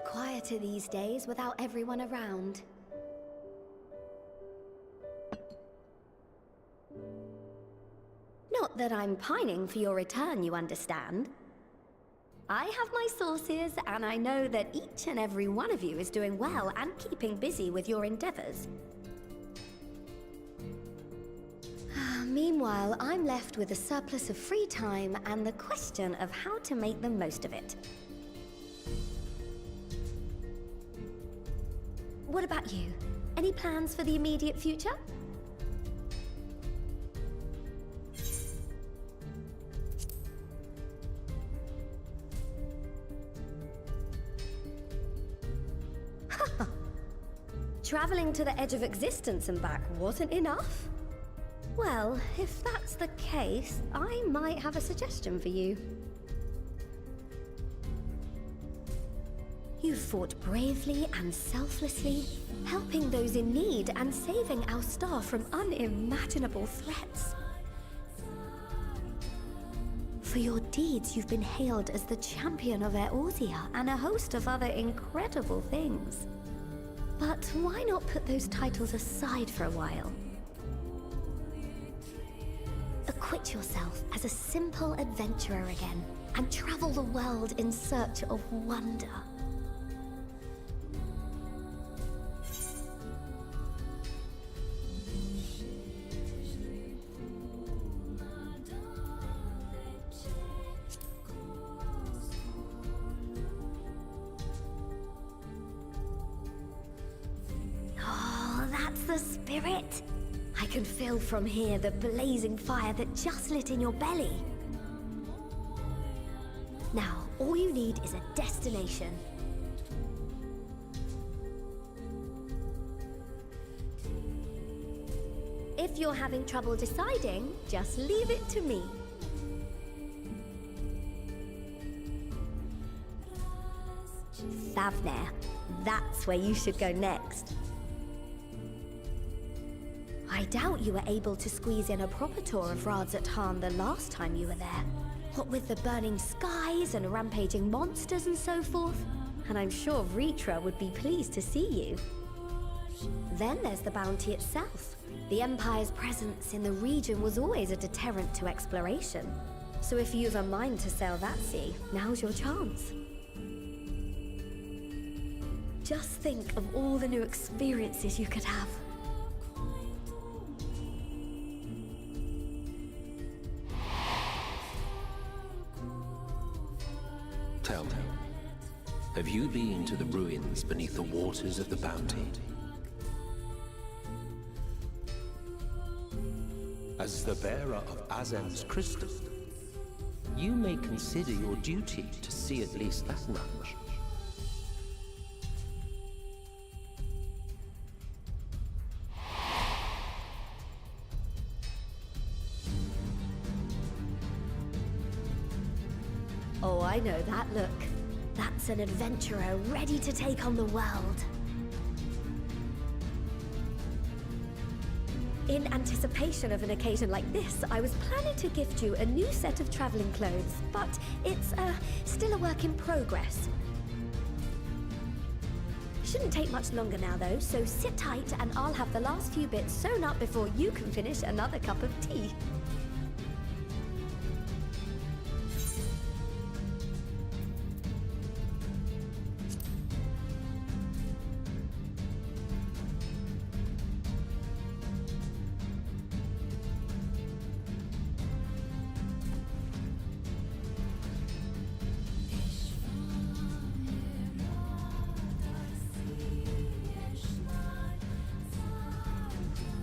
quieter these days without everyone around. Not that I'm pining for your return, you understand. I have my sources, and I know that each and every one of you is doing well and keeping busy with your endeavors. Meanwhile, I'm left with a surplus of free time and the question of how to make the most of it. What about you? Any plans for the immediate future? Traveling to the edge of existence and back wasn't enough? Well, if that's the case, I might have a suggestion for you. You fought bravely and selflessly, helping those in need and saving our star from unimaginable threats. For your deeds, you've been hailed as the champion of Eorzea and a host of other incredible things. But why not put those titles aside for a while? Acquit yourself as a simple adventurer again and travel the world in search of wonder. The spirit. I can feel from here the blazing fire that just lit in your belly. Now, all you need is a destination. If you're having trouble deciding, just leave it to me. Thavner. That's where you should go next. I doubt you were able to squeeze in a proper tour of Radzat the last time you were there. What with the burning skies and rampaging monsters and so forth. And I'm sure Vritra would be pleased to see you. Then there's the bounty itself. The Empire's presence in the region was always a deterrent to exploration. So if you've a mind to sail that sea, now's your chance. Just think of all the new experiences you could have. Tell me, have you been to the ruins beneath the waters of the Bounty? As the bearer of Azel's crystal, you may consider your duty to see at least that much. Oh, I know that look. That's an adventurer ready to take on the world. In anticipation of an occasion like this, I was planning to gift you a new set of traveling clothes, but it's still a work in progress. Shouldn't take much longer now though, so sit tight and I'll have the last few bits sewn up before you can finish another cup of tea.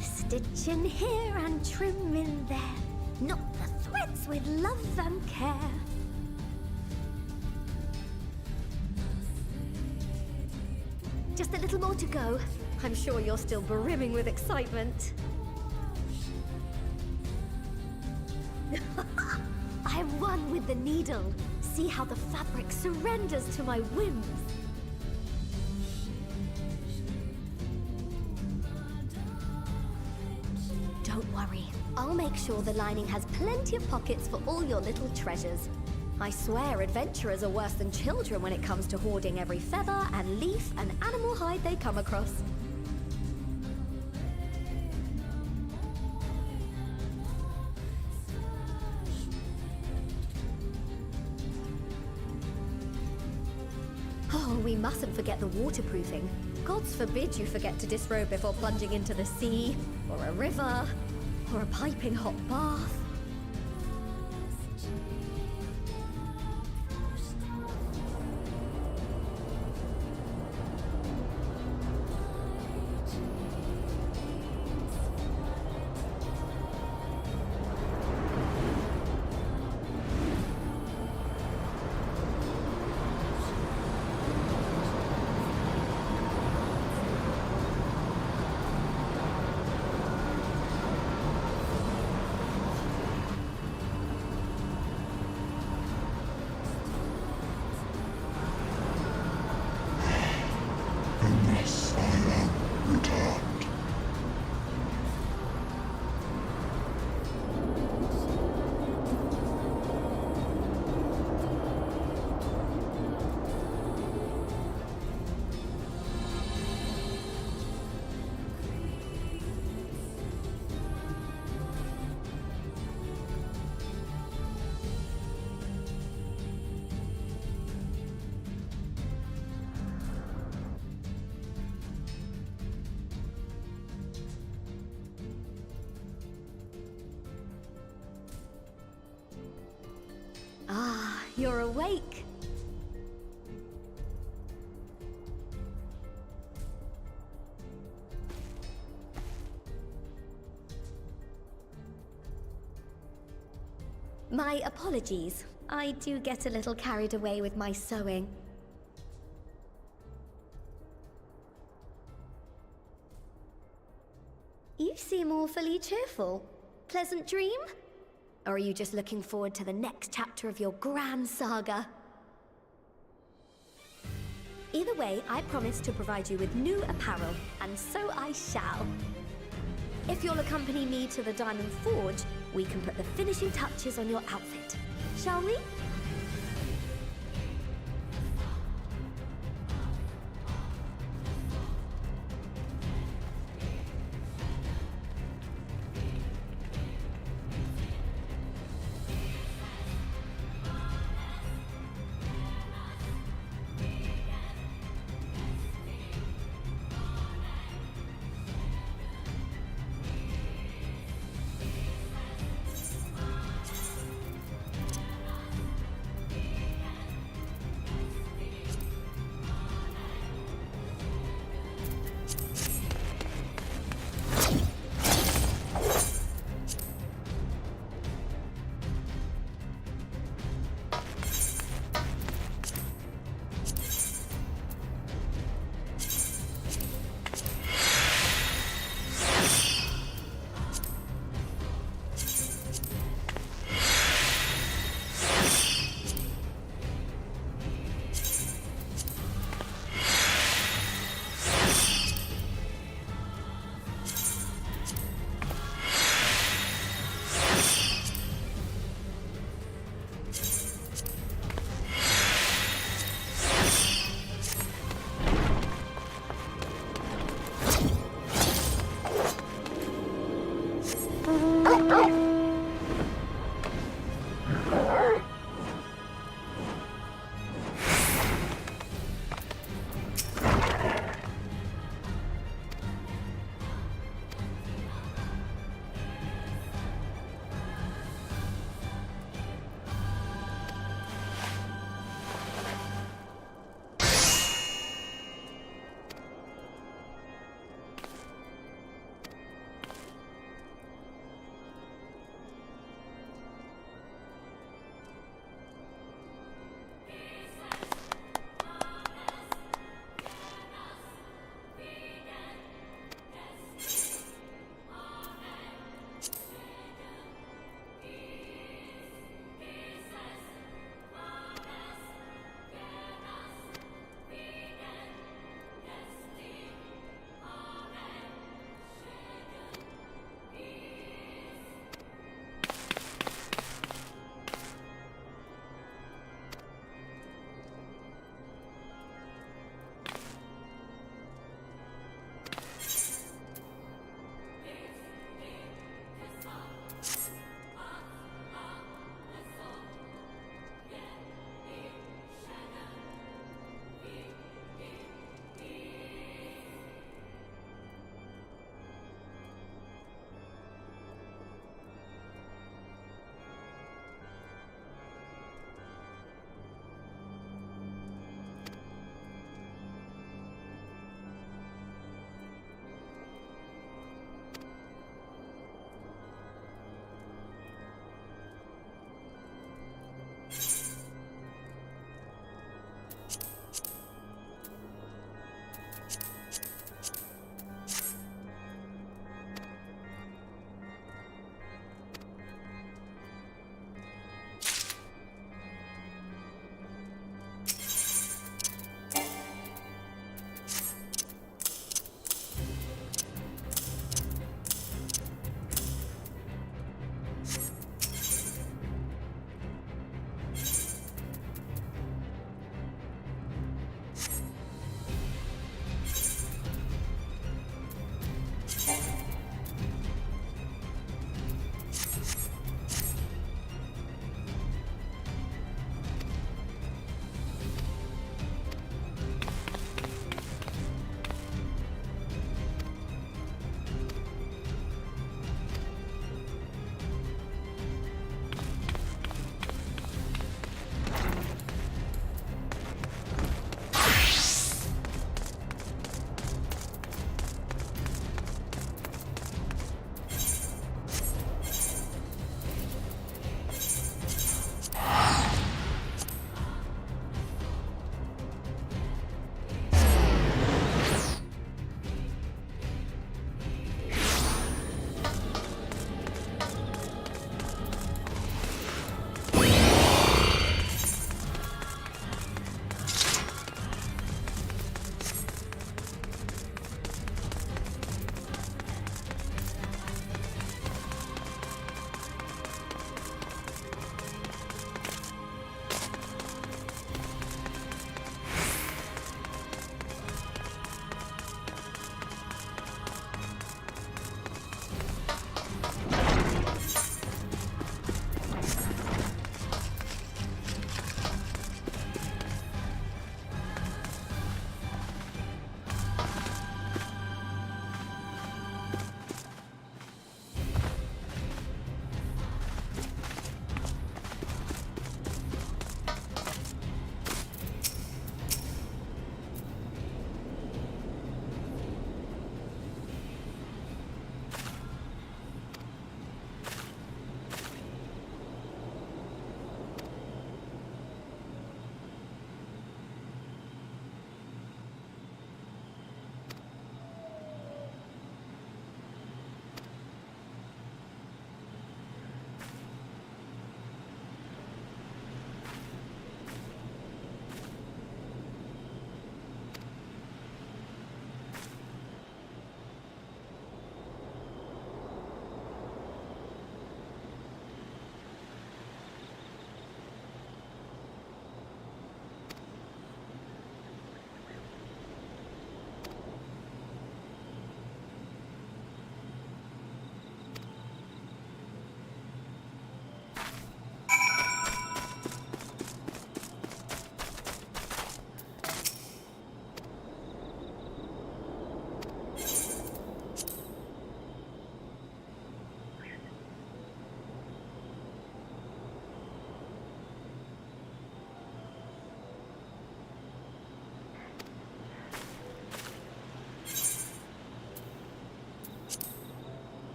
Stitch in here and trim in there, knot the threads with love and care. Just a little more to go. I'm sure you're still brimming with excitement. I'm one with the needle. See how the fabric surrenders to my whims. Don't worry, I'll make sure the lining has plenty of pockets for all your little treasures. I swear adventurers are worse than children when it comes to hoarding every feather and leaf and animal hide they come across. Oh, we mustn't forget the waterproofing. Gods forbid you forget to disrobe before plunging into the sea, or a river, or a piping hot bath. Unless I am returned. Ah, you're awake. My apologies. I do get a little carried away with my sewing. You seem awfully cheerful. Pleasant dream? Or are you just looking forward to the next chapter of your grand saga? Either way, I promise to provide you with new apparel, and so I shall. If you'll accompany me to the Diamond Forge, we can put the finishing touches on your outfit. Shall we?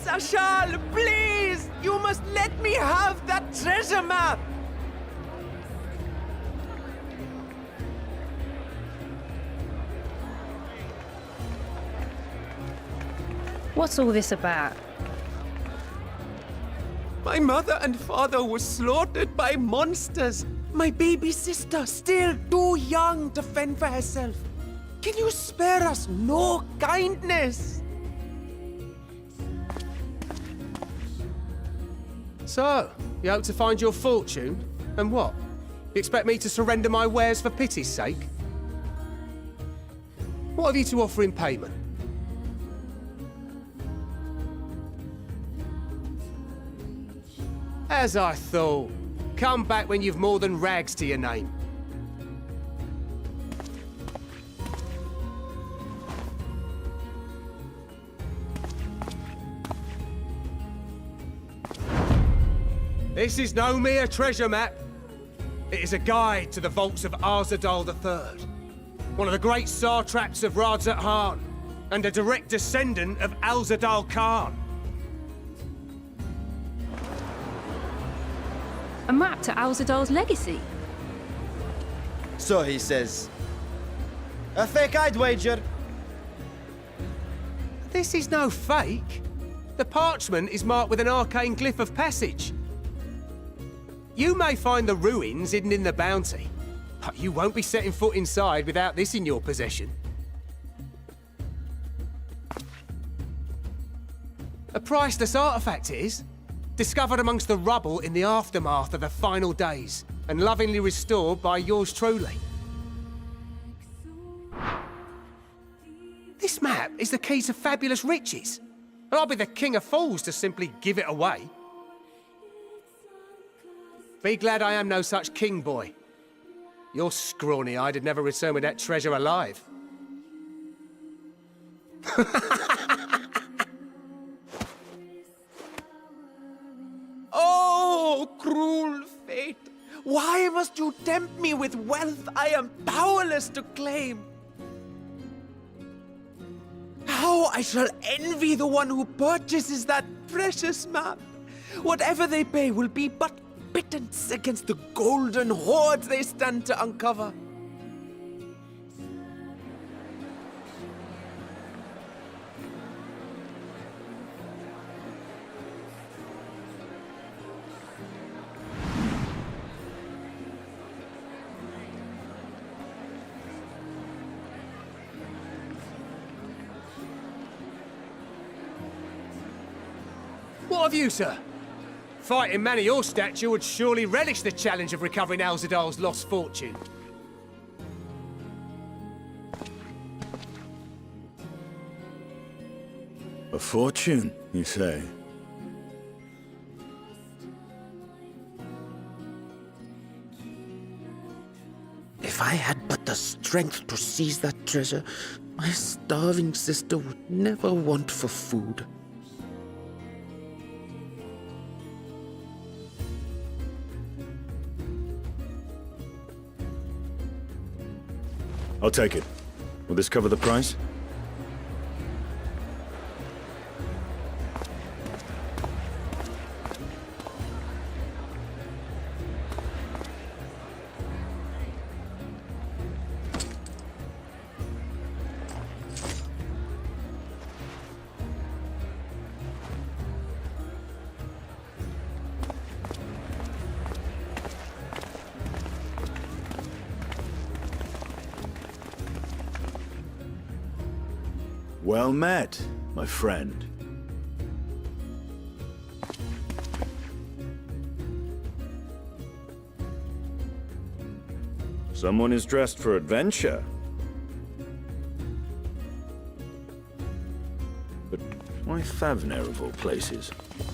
Ashal, please! You must let me have that treasure map! What's all this about? My mother and father were slaughtered by monsters. My baby sister, still too young to fend for herself. Can you spare us no kindness? So, you hope to find your fortune? And what? You expect me to surrender my wares for pity's sake? What have you to offer in payment? As I thought. Come back when you've more than rags to your name. This is no mere treasure map. It is a guide to the vaults of Arzadal III, one of the great satraps of Radzat-Han, and a direct descendant of Alzadal Khan. A map to Alzadal's legacy? So he says. A fake, I'd wager. This is no fake. The parchment is marked with an arcane glyph of passage. You may find the ruins hidden in the bounty, but you won't be setting foot inside without this in your possession. A priceless artifact it is, discovered amongst the rubble in the aftermath of the final days, and lovingly restored by yours truly. This map is the key to fabulous riches, and I'll be the king of fools to simply give it away. Be glad I am no such king, boy. Your scrawny-eyed had never returned with that treasure alive. Oh, cruel fate! Why must you tempt me with wealth I am powerless to claim? How I shall envy the one who purchases that precious map! Whatever they pay will be but pittance against the golden hoards they stand to uncover. What of you, sir? Fighting man of your stature would surely relish the challenge of recovering Alzadal's lost fortune. A fortune, you say? If I had but the strength to seize that treasure, my starving sister would never want for food. I'll take it. Will this cover the price? Well met, my friend. Someone is dressed for adventure. But why Favner of all places?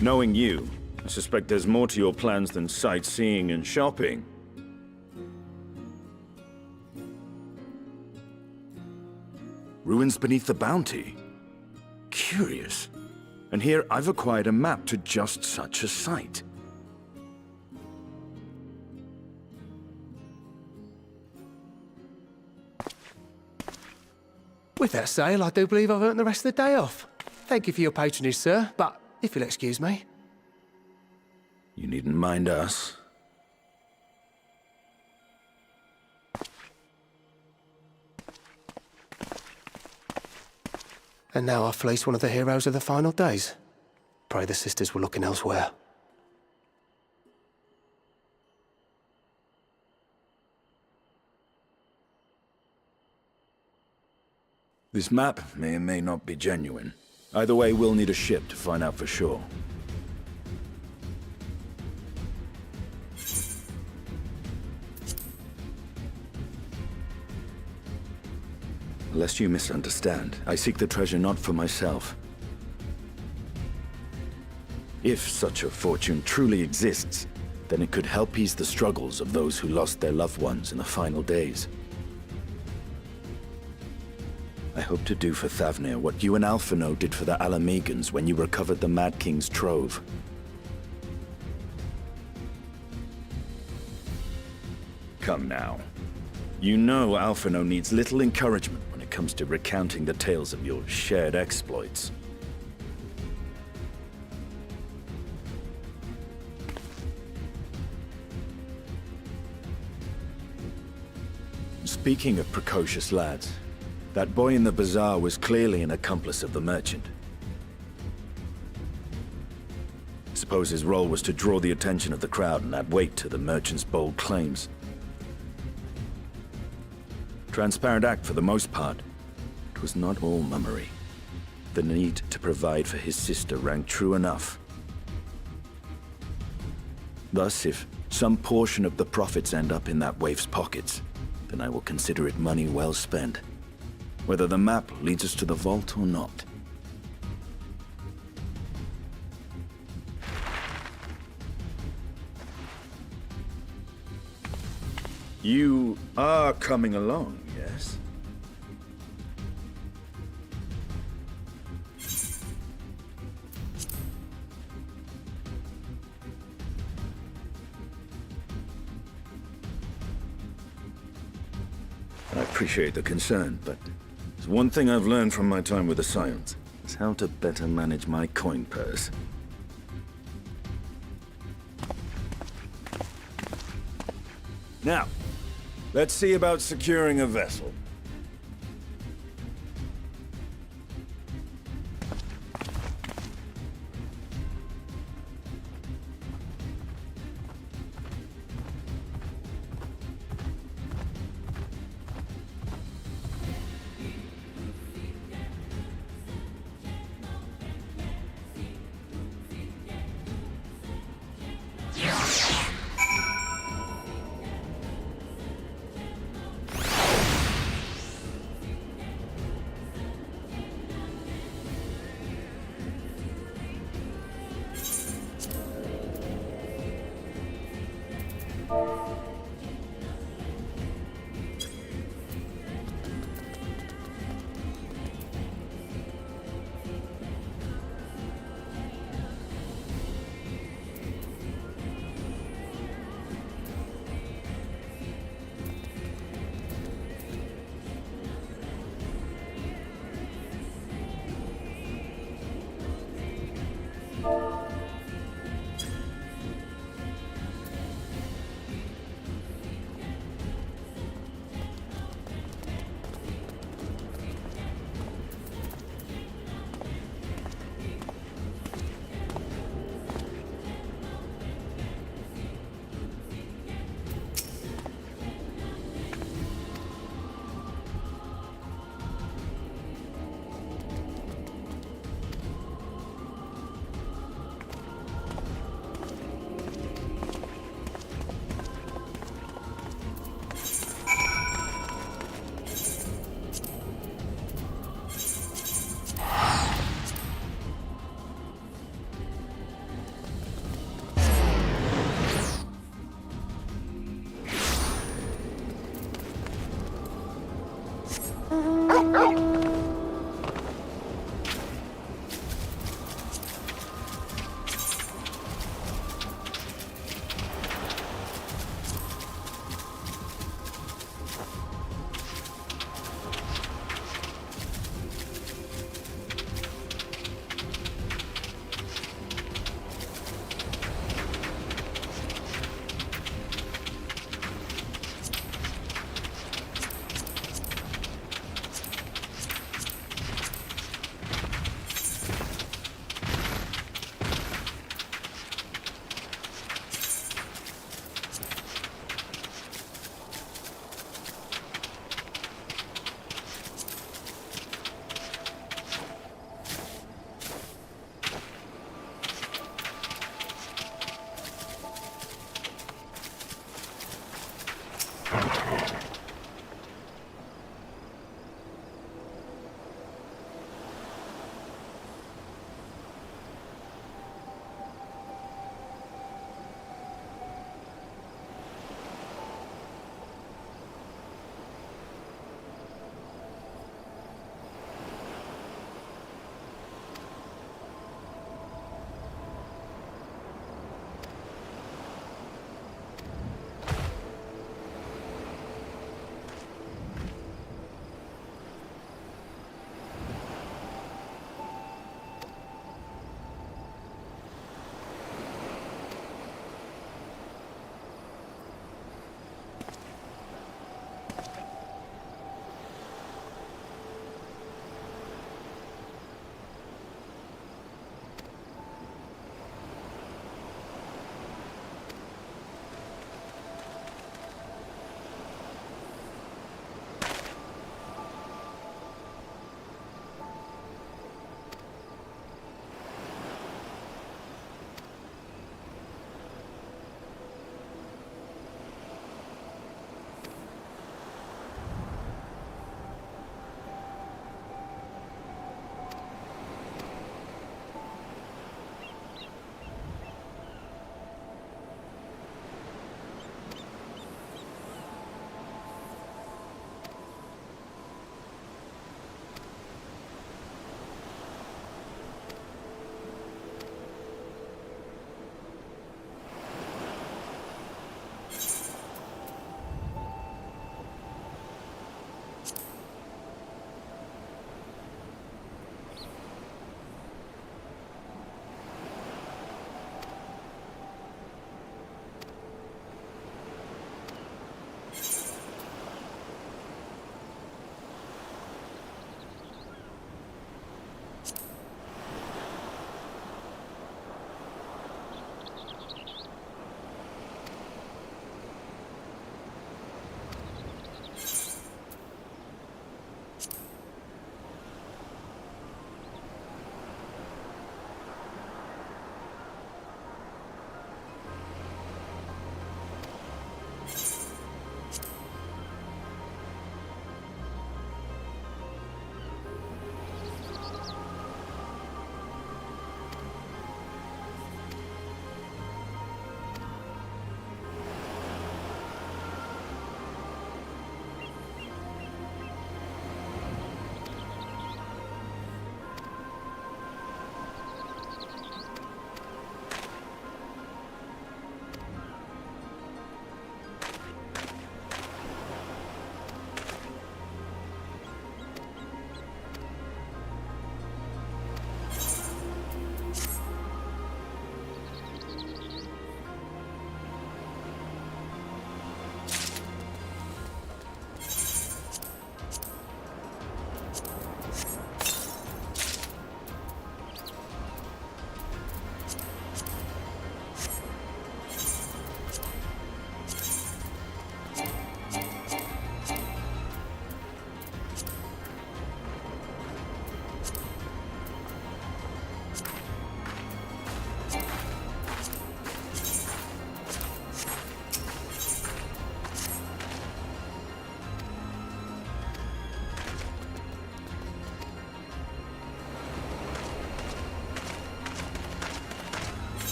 Knowing you, I suspect there's more to your plans than sightseeing and shopping. Ruins beneath the bounty. Curious. And here I've acquired a map to just such a site. With that sale, I do believe I've earned the rest of the day off. Thank you for your patronage, sir, but if you'll excuse me. You needn't mind us. And now I fleece one of the heroes of the final days. Pray the sisters were looking elsewhere. This map may or may not be genuine. Either way, we'll need a ship to find out for sure. Lest you misunderstand, I seek the treasure not for myself. If such a fortune truly exists, then it could help ease the struggles of those who lost their loved ones in the final days. I hope to do for Thavnir what you and Alphino did for the Alamegans when you recovered the Mad King's trove. Come now. You know Alphino needs little encouragement when it comes to recounting the tales of your shared exploits. Speaking of precocious lads, that boy in the bazaar was clearly an accomplice of the merchant. Suppose his role was to draw the attention of the crowd and add weight to the merchant's bold claims. Transparent act for the most part. It was not all mummery. The need to provide for his sister rang true enough. Thus, if some portion of the profits end up in that waif's pockets, then I will consider it money well spent. Whether the map leads us to the vault or not. You are coming along, yes? I appreciate the concern, but there's one thing I've learned from my time with the Scions, is how to better manage my coin purse. Now, let's see about securing a vessel.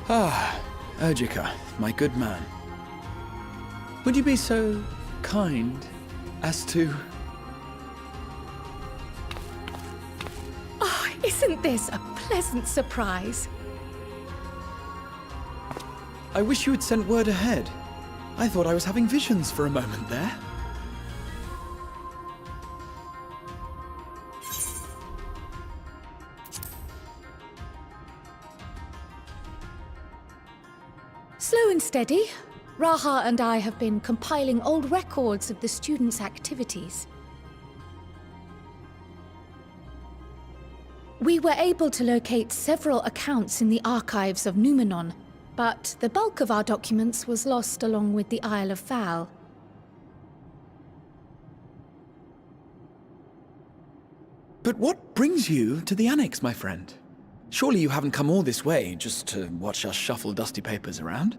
Ah, Urgika, my good man. Would you be so kind as to... Oh, isn't this a pleasant surprise? I wish you had sent word ahead. I thought I was having visions for a moment there. Slow and steady. Raha and I have been compiling old records of the students' activities. We were able to locate several accounts in the archives of Numenon, but the bulk of our documents was lost along with the Isle of Val. But what brings you to the Annex, my friend? Surely you haven't come all this way just to watch us shuffle dusty papers around?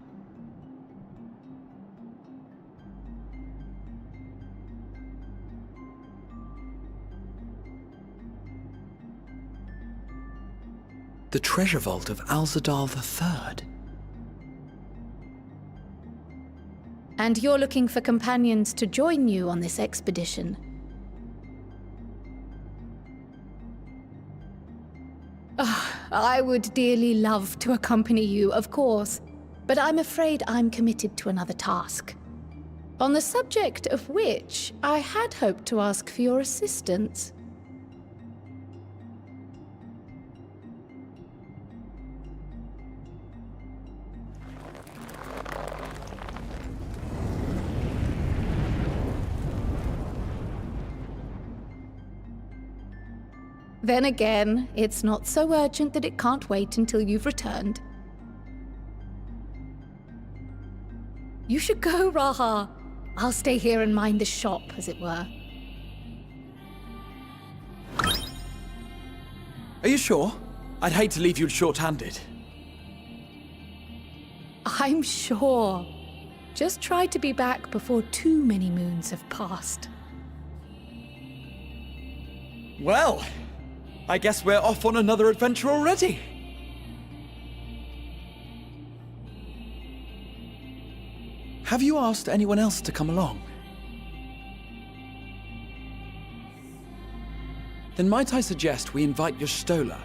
The treasure vault of Alzadal III. And you're looking for companions to join you on this expedition. I would dearly love to accompany you, of course, but I'm afraid I'm committed to another task. On the subject of which, I had hoped to ask for your assistance. Then again, it's not so urgent that it can't wait until you've returned. You should go, Raha. I'll stay here and mind the shop, as it were. Are you sure? I'd hate to leave you short-handed. I'm sure. Just try to be back before too many moons have passed. Well, I guess we're off on another adventure already. Have you asked anyone else to come along? Then might I suggest we invite your Stola?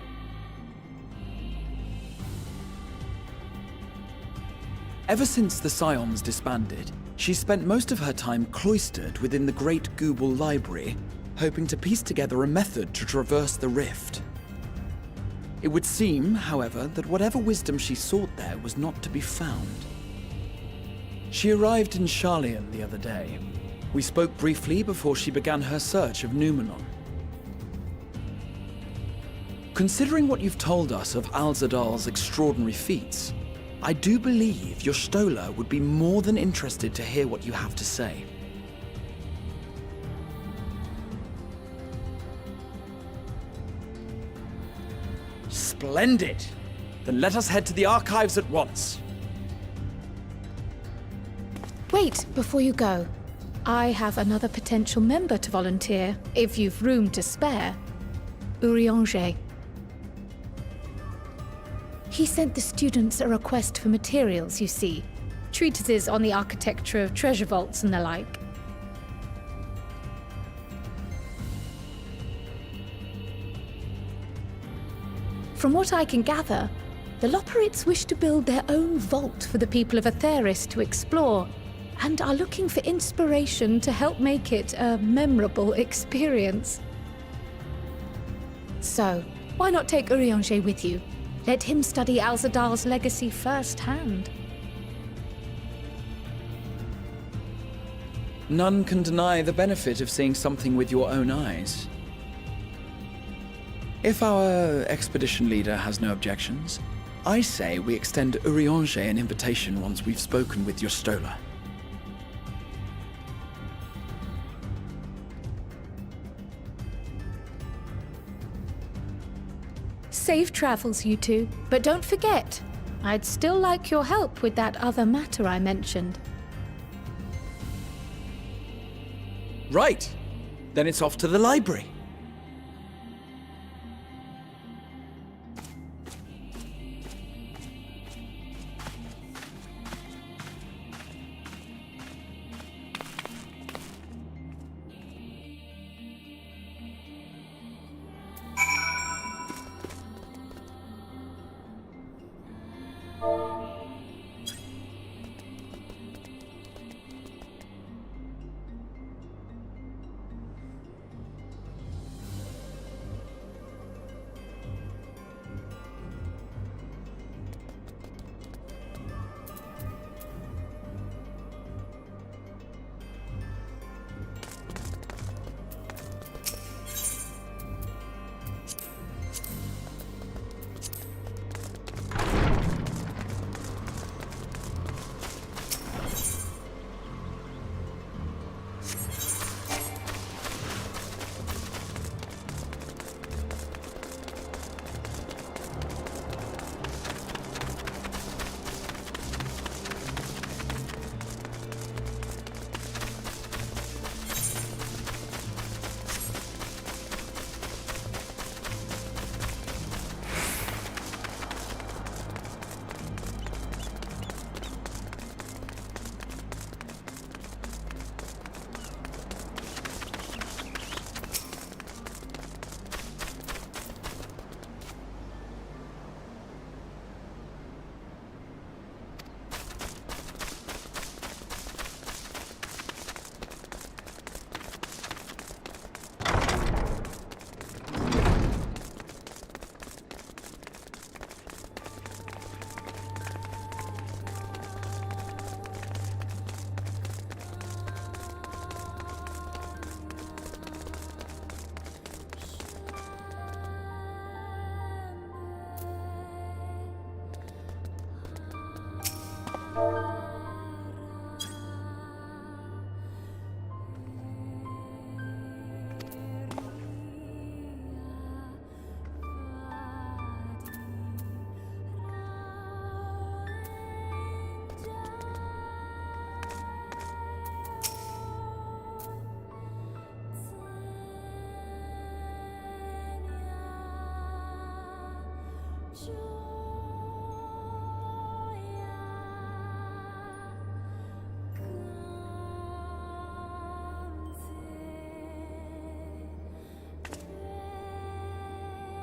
Ever since the Scions disbanded, she spent most of her time cloistered within the Great Gooble Library, hoping to piece together a method to traverse the rift. It would seem, however, that whatever wisdom she sought there was not to be found. She arrived in Charlian the other day. We spoke briefly before she began her search of Numenon. Considering what you've told us of Alzadal's extraordinary feats, I do believe your Stola would be more than interested to hear what you have to say. Splendid! Then let us head to the archives at once. Wait, before you go. I have another potential member to volunteer, if you've room to spare. Urianger. He sent the students a request for materials, you see. Treatises on the architecture of treasure vaults and the like. From what I can gather, the Loperites wish to build their own vault for the people of Aetheris to explore, and are looking for inspiration to help make it a memorable experience. So, why not take Urianger with you? Let him study Alzadal's legacy firsthand. None can deny the benefit of seeing something with your own eyes. If our expedition leader has no objections, I say we extend Urianger an invitation once we've spoken with your Stola. Safe travels, you two. But don't forget, I'd still like your help with that other matter I mentioned. Right. Then it's off to the library.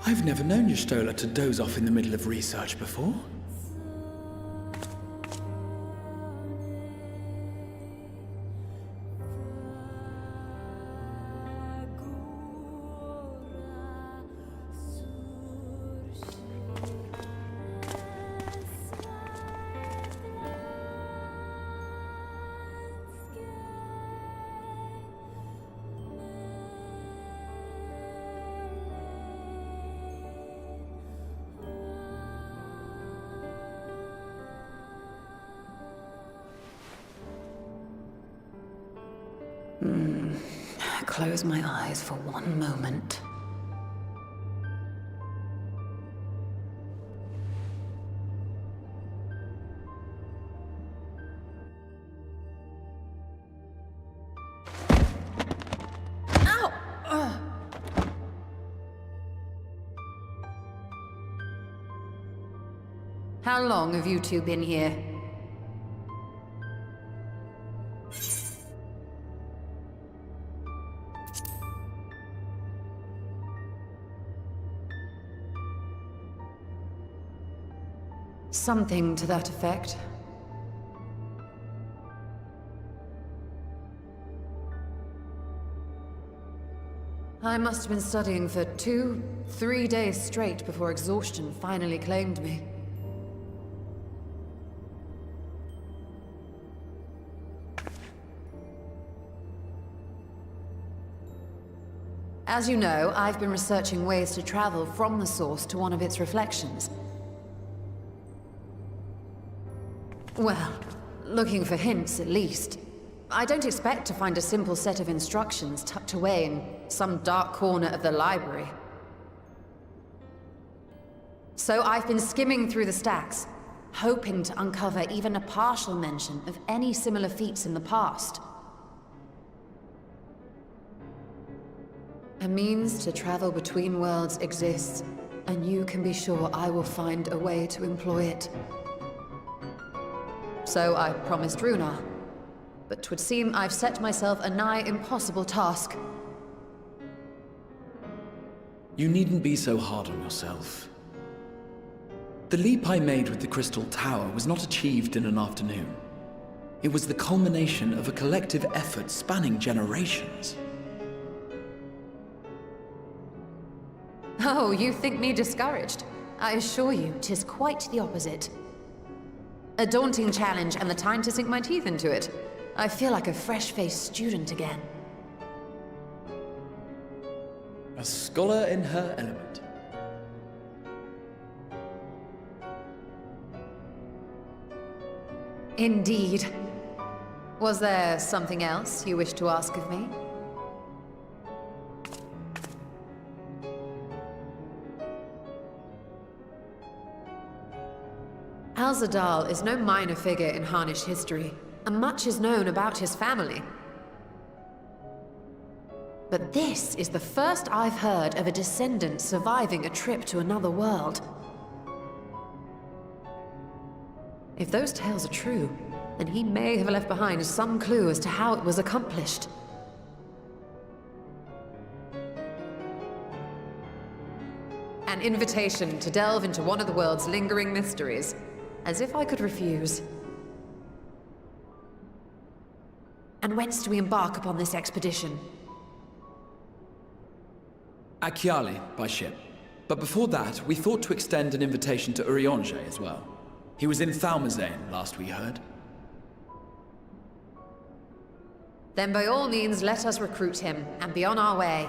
I've never known Y'shtola to doze off in the middle of research before. Close my eyes for one moment. Ow! Ugh. How long have you two been here? Something to that effect. I must have been studying for 2-3 days straight before exhaustion finally claimed me. As you know, I've been researching ways to travel from the source to one of its reflections. Well, looking for hints at least. I don't expect to find a simple set of instructions tucked away in some dark corner of the library. So I've been skimming through the stacks, hoping to uncover even a partial mention of any similar feats in the past. A means to travel between worlds exists, and you can be sure I will find a way to employ it. So I promised Runar, but 'twould seem I've set myself a nigh impossible task. You needn't be so hard on yourself. The leap I made with the Crystal Tower was not achieved in an afternoon. It was the culmination of a collective effort spanning generations. Oh, you think me discouraged? I assure you, 'tis quite the opposite. A daunting challenge and the time to sink my teeth into it. I feel like a fresh-faced student again. A scholar in her element. Indeed. Was there something else you wish to ask of me? Al-Zadal is no minor figure in Harnish history, and much is known about his family. But this is the first I've heard of a descendant surviving a trip to another world. If those tales are true, then he may have left behind some clue as to how it was accomplished. An invitation to delve into one of the world's lingering mysteries. As if I could refuse. And whence do we embark upon this expedition? Akyali, by ship. But before that, we thought to extend an invitation to Urianger as well. He was in Thalmazane, last we heard. Then by all means, let us recruit him, and be on our way.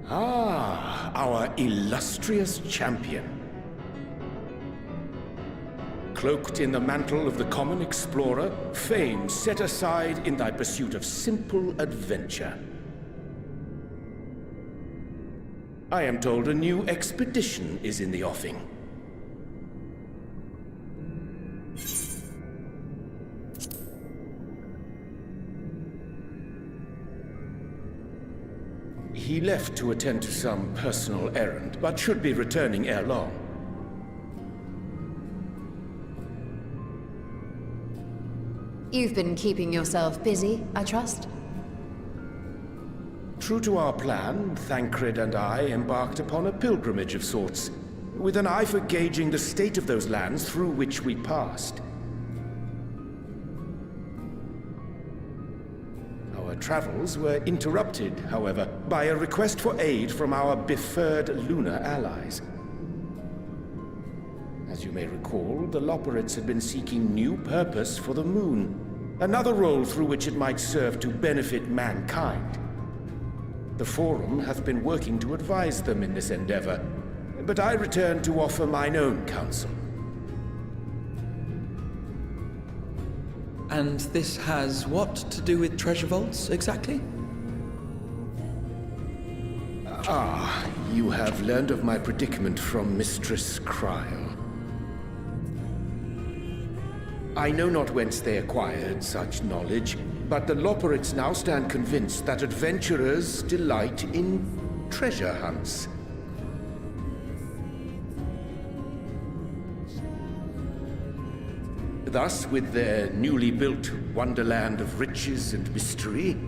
Ah, our illustrious champion. Cloaked in the mantle of the common explorer, fame set aside in thy pursuit of simple adventure. I am told a new expedition is in the offing. He left to attend to some personal errand, but should be returning ere long. You've been keeping yourself busy, I trust? True to our plan, Thancred and I embarked upon a pilgrimage of sorts, with an eye for gauging the state of those lands through which we passed. Our travels were interrupted, however, by a request for aid from our befurred lunar allies. As you may recall, the Loperids had been seeking new purpose for the moon, another role through which it might serve to benefit mankind. The Forum hath been working to advise them in this endeavor, but I return to offer mine own counsel. And this has what to do with treasure vaults, exactly? Ah, you have learned of my predicament from Mistress Cryle. I know not whence they acquired such knowledge, but the Loperids now stand convinced that adventurers delight in treasure hunts. Thus, with their newly built wonderland of riches and mystery,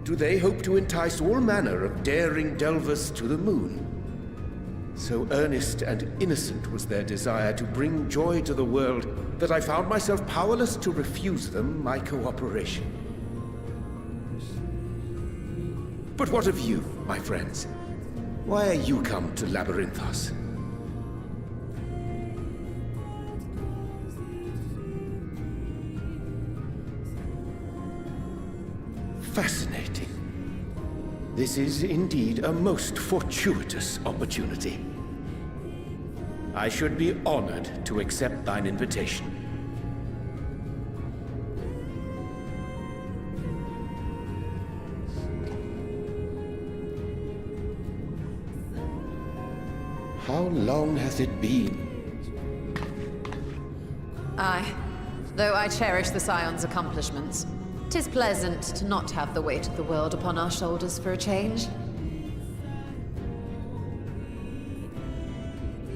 do they hope to entice all manner of daring delvers to the moon. So earnest and innocent was their desire to bring joy to the world that I found myself powerless to refuse them my cooperation. But what of you, my friends? Why are you come to Labyrinthos? Fascinating. This is indeed a most fortuitous opportunity. I should be honored to accept thine invitation. How long hath it been? Aye. Though I cherish the Scion's accomplishments, 'tis pleasant to not have the weight of the world upon our shoulders for a change.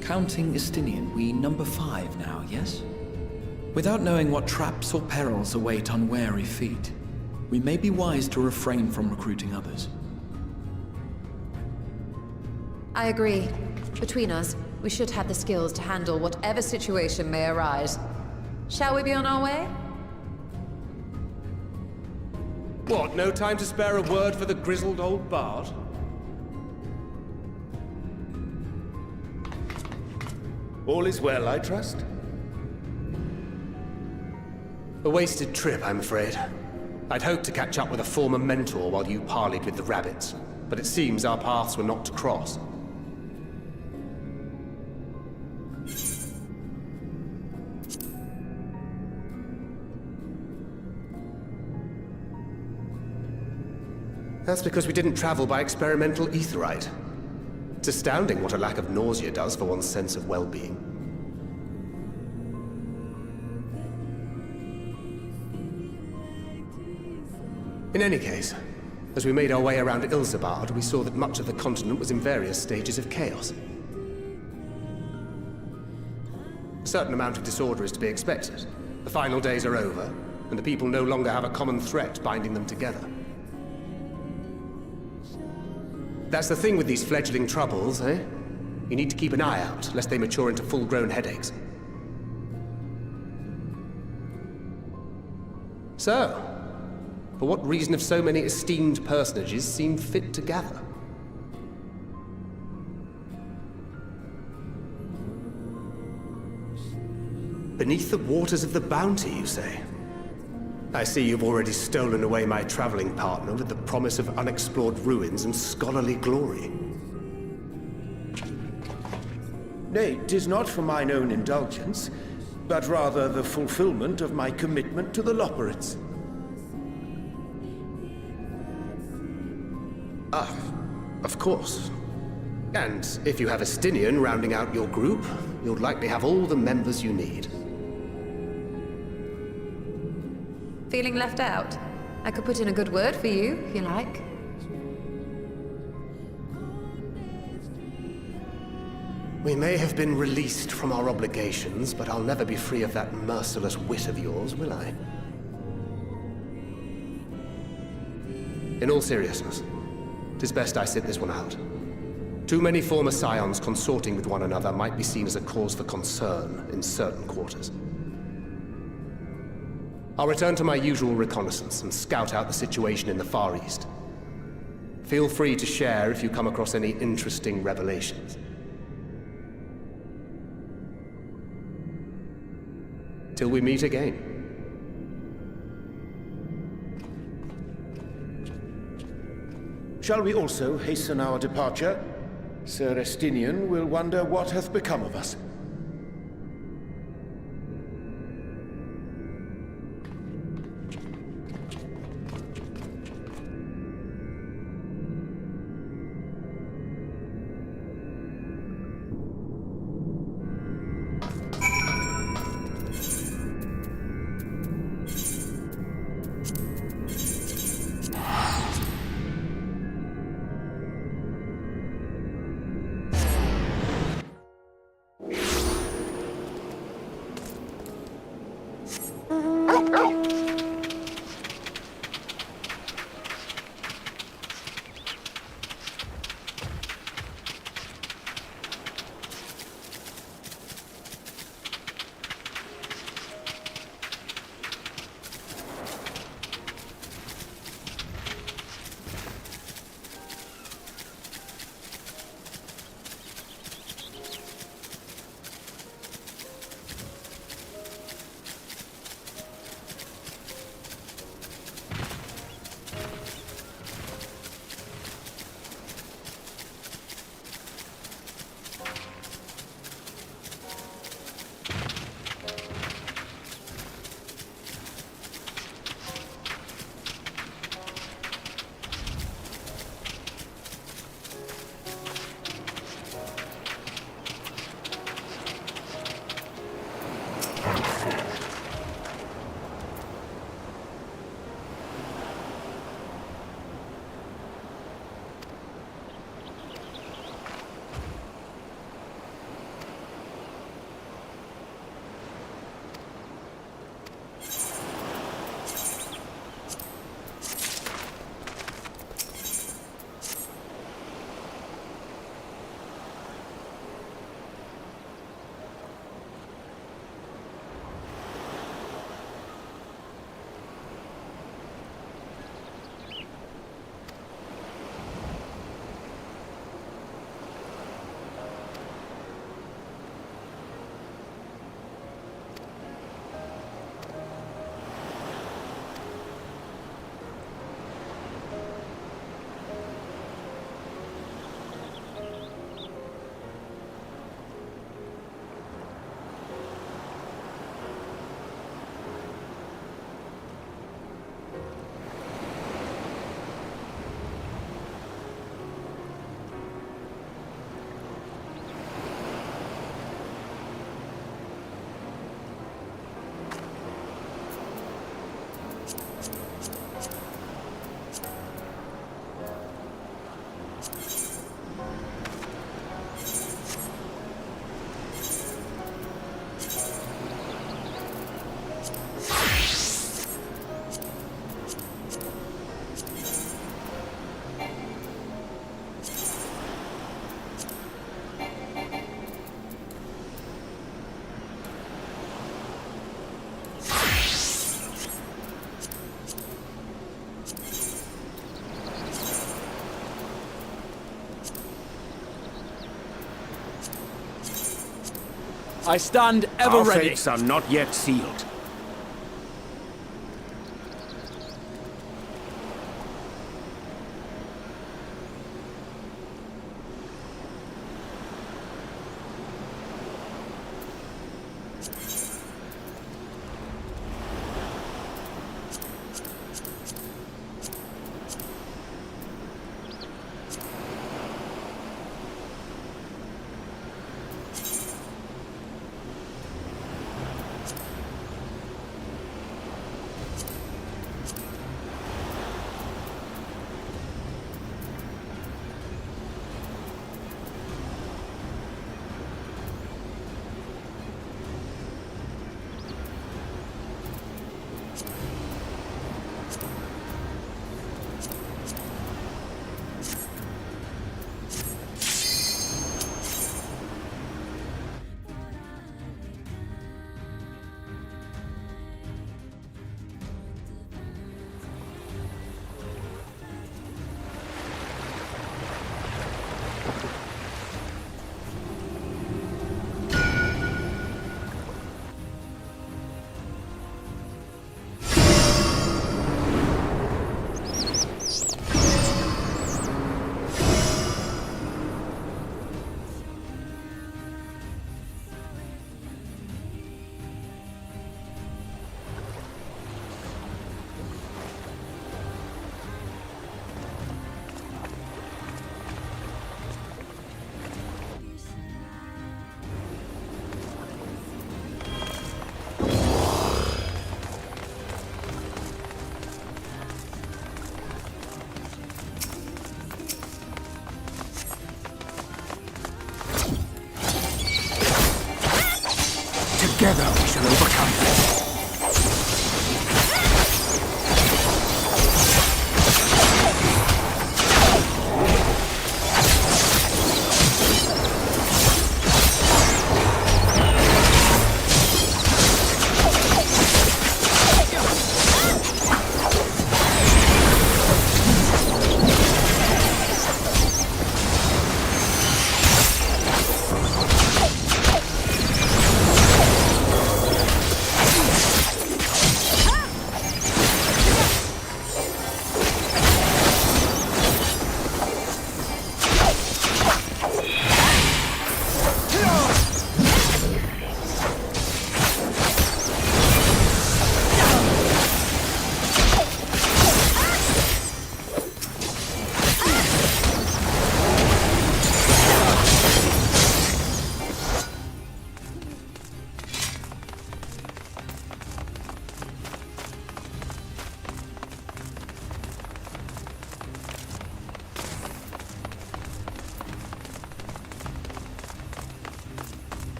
Counting Istinian, we number 5 now, yes? Without knowing what traps or perils await unwary feet, we may be wise to refrain from recruiting others. I agree. Between us, we should have the skills to handle whatever situation may arise. Shall we be on our way? What, no time to spare a word for the grizzled old bard? All is well, I trust? A wasted trip, I'm afraid. I'd hoped to catch up with a former mentor while you parleyed with the rabbits, but it seems our paths were not to cross. That's because we didn't travel by experimental aetherite. It's astounding what a lack of nausea does for one's sense of well-being. In any case, as we made our way around Ilzabard, we saw that much of the continent was in various stages of chaos. A certain amount of disorder is to be expected. The final days are over, and the people no longer have a common threat binding them together. That's the thing with these fledgling troubles, eh? You need to keep an eye out, lest they mature into full-grown headaches. So, for what reason have so many esteemed personages seemed fit to gather? Beneath the waters of the Bounty, you say? I see you've already stolen away my traveling partner with the promise of unexplored ruins and scholarly glory. Nay, 'tis not for mine own indulgence, but rather the fulfillment of my commitment to the Loperates. Ah, of course. And if you have a Stinian rounding out your group, you'll likely have all the members you need. Feeling left out? I could put in a good word for you, if you like. We may have been released from our obligations, but I'll never be free of that merciless wit of yours, will I? In all seriousness, 'tis best I sit this one out. Too many former scions consorting with one another might be seen as a cause for concern in certain quarters. I'll return to my usual reconnaissance and scout out the situation in the Far East. Feel free to share if you come across any interesting revelations. Till we meet again. Shall we also hasten our departure? Sir Estinian will wonder what hath become of us. I stand ever Our ready. fates are not yet sealed. Together we shall overcome this.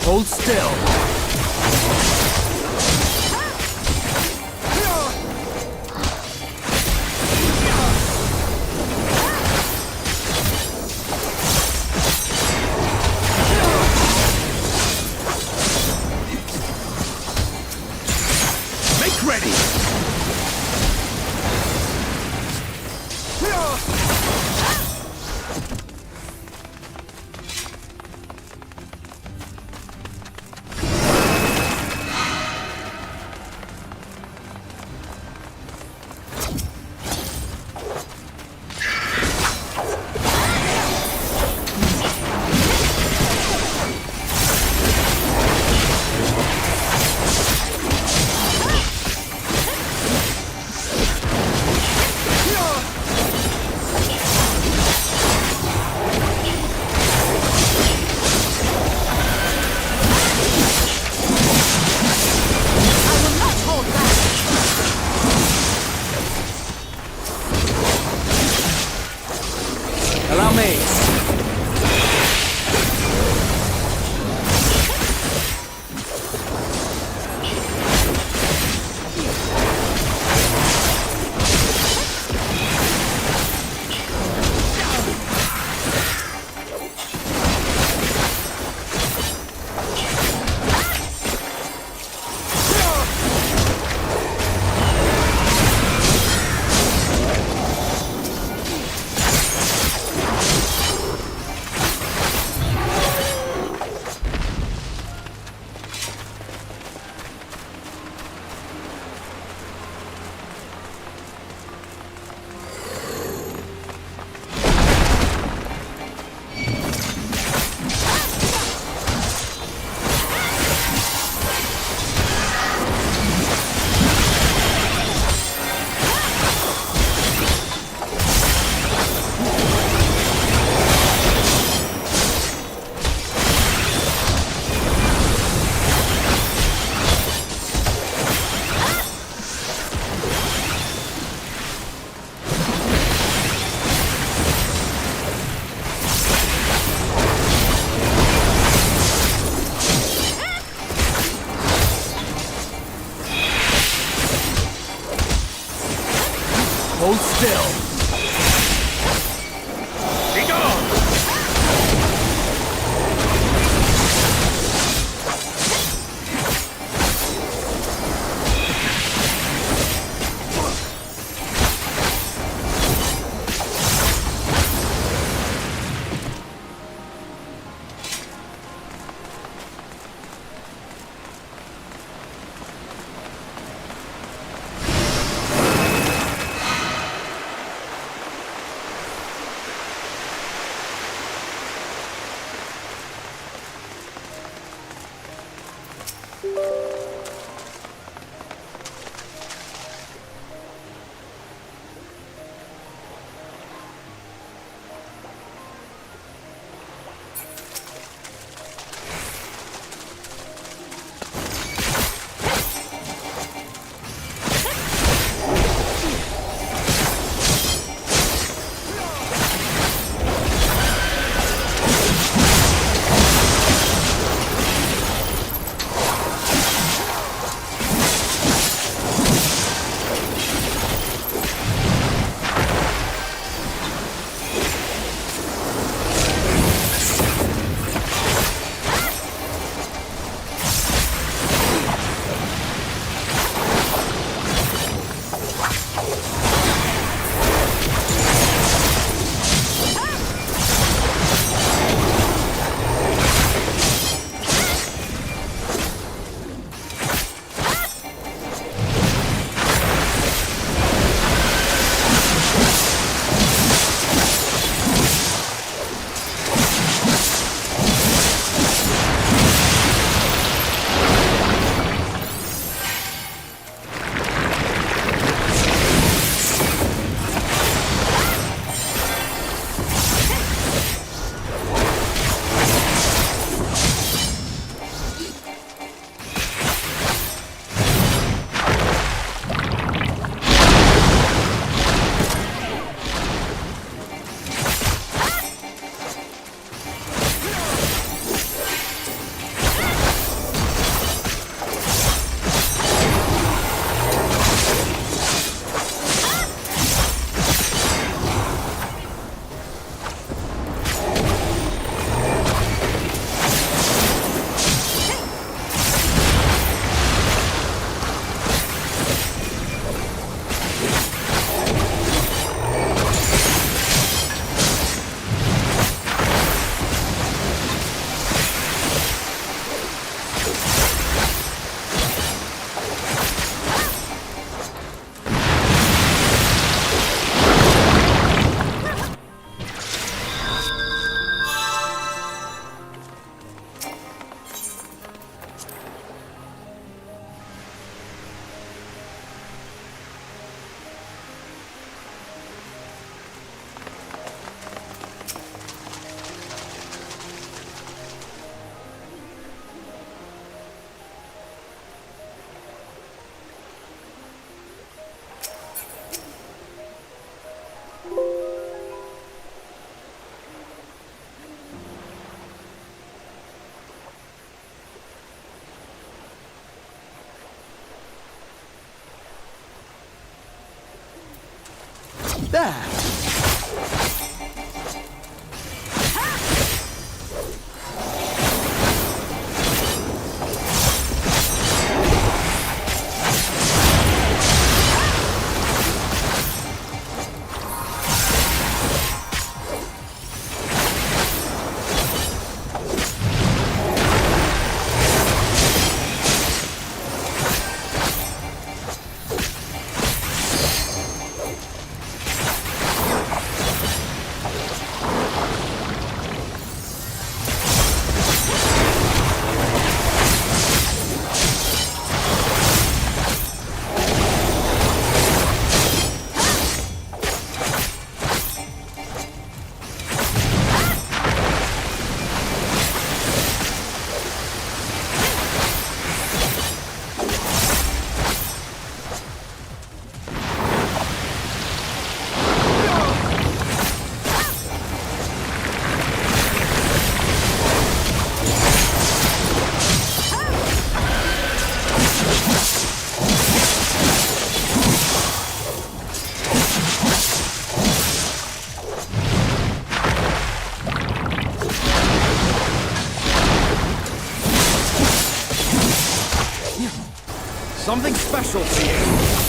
Hold still. Make ready! Allow me. Hold still. Be gone! There! Something special for you.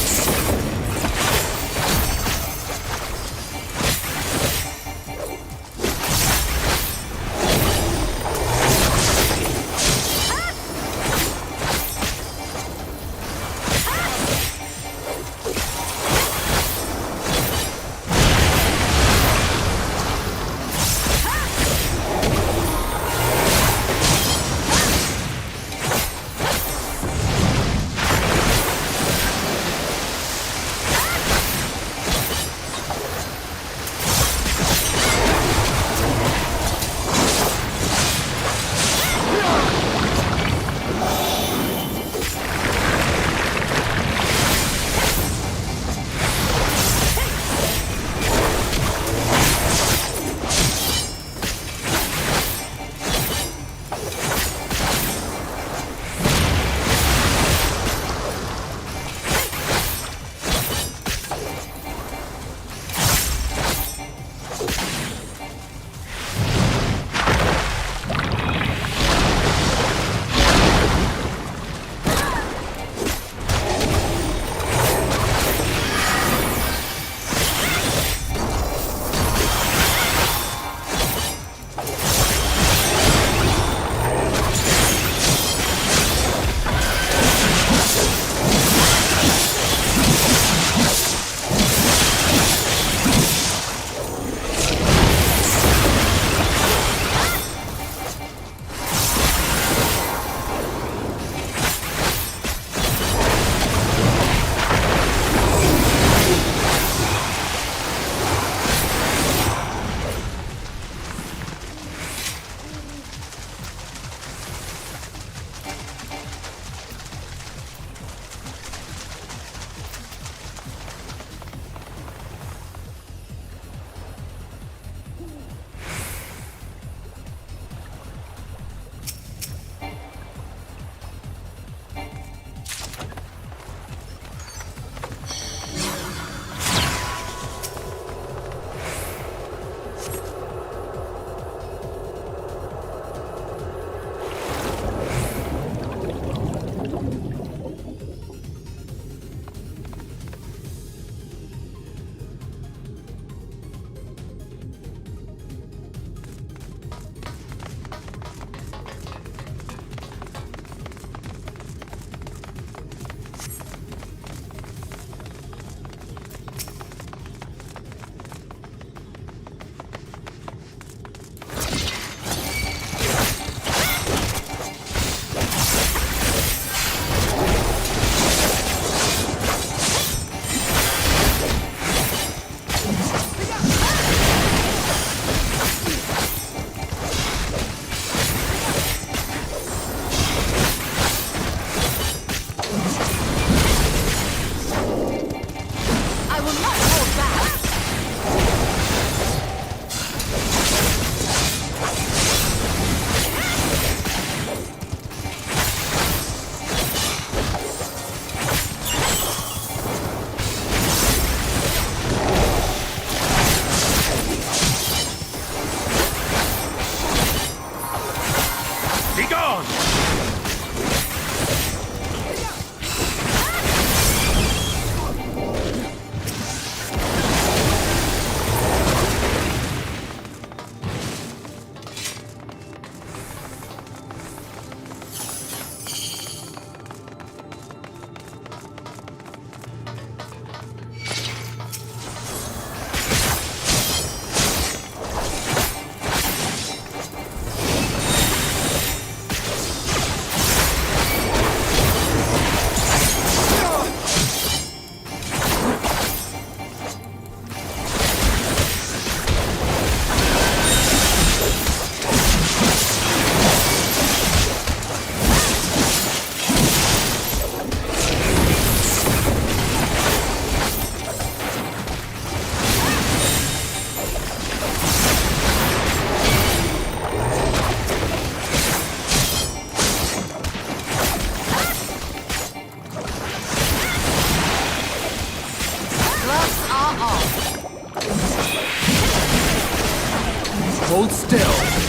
Hold still.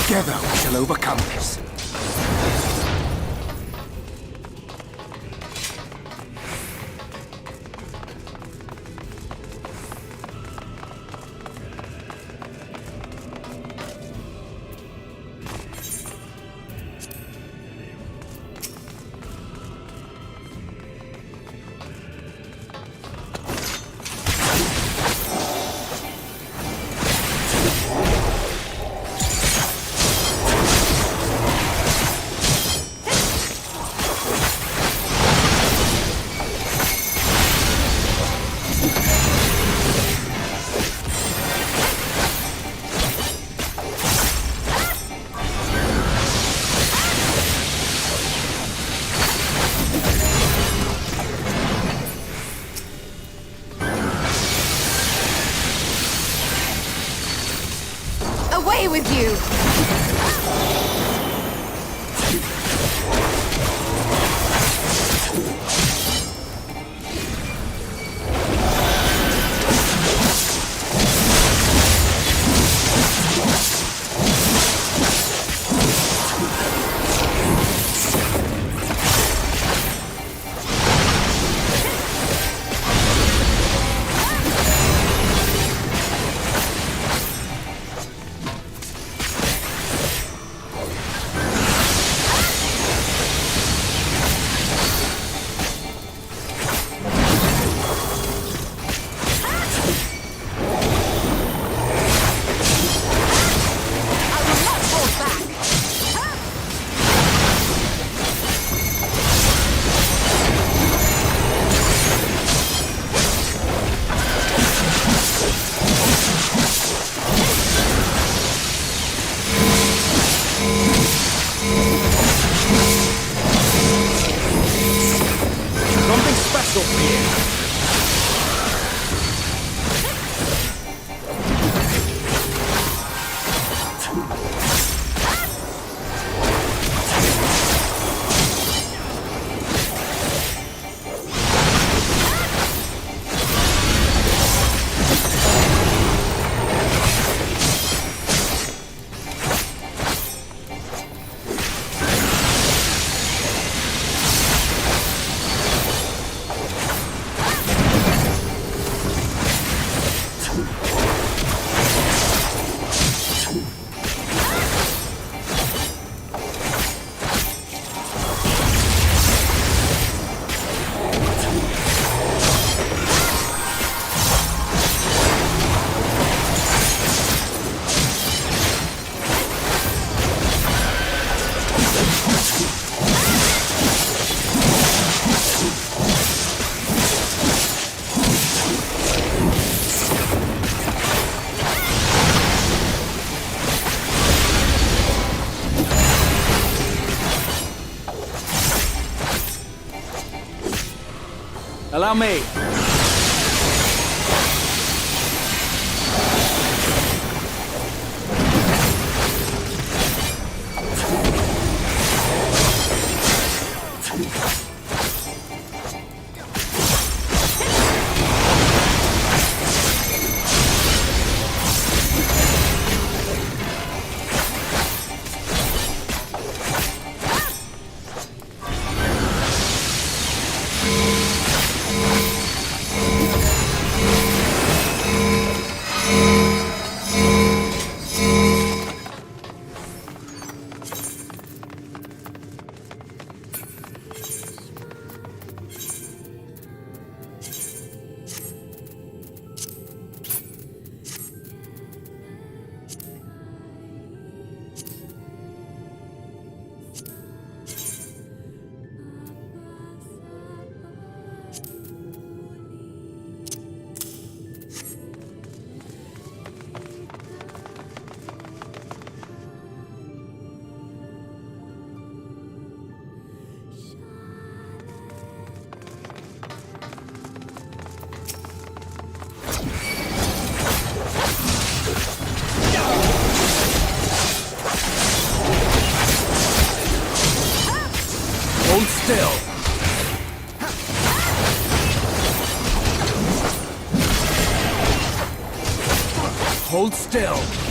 Together we shall overcome this. away with you! Something special for you. Allow me. Hold still. Hold still.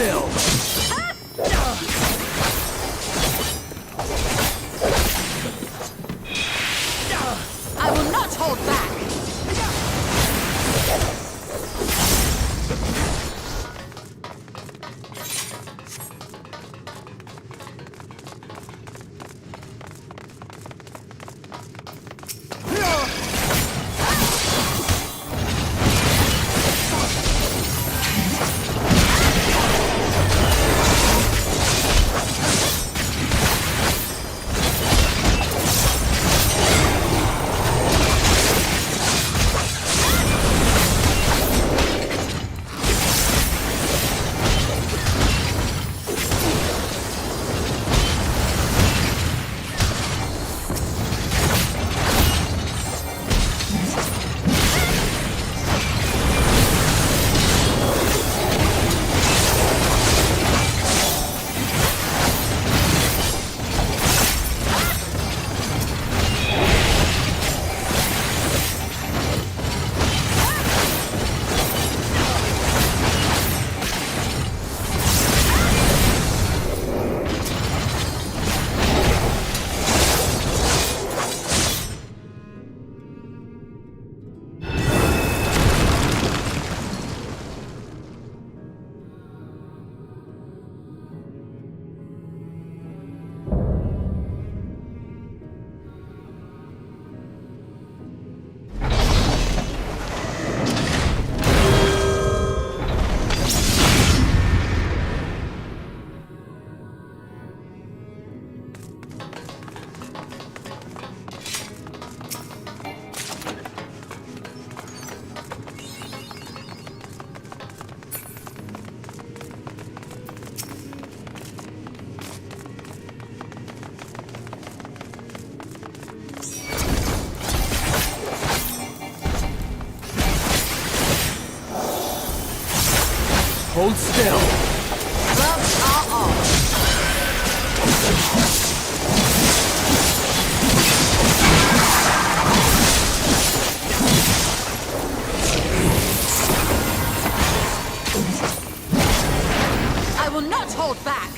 still! I will not hold back! Hold still! Gloves are off! I will not hold back!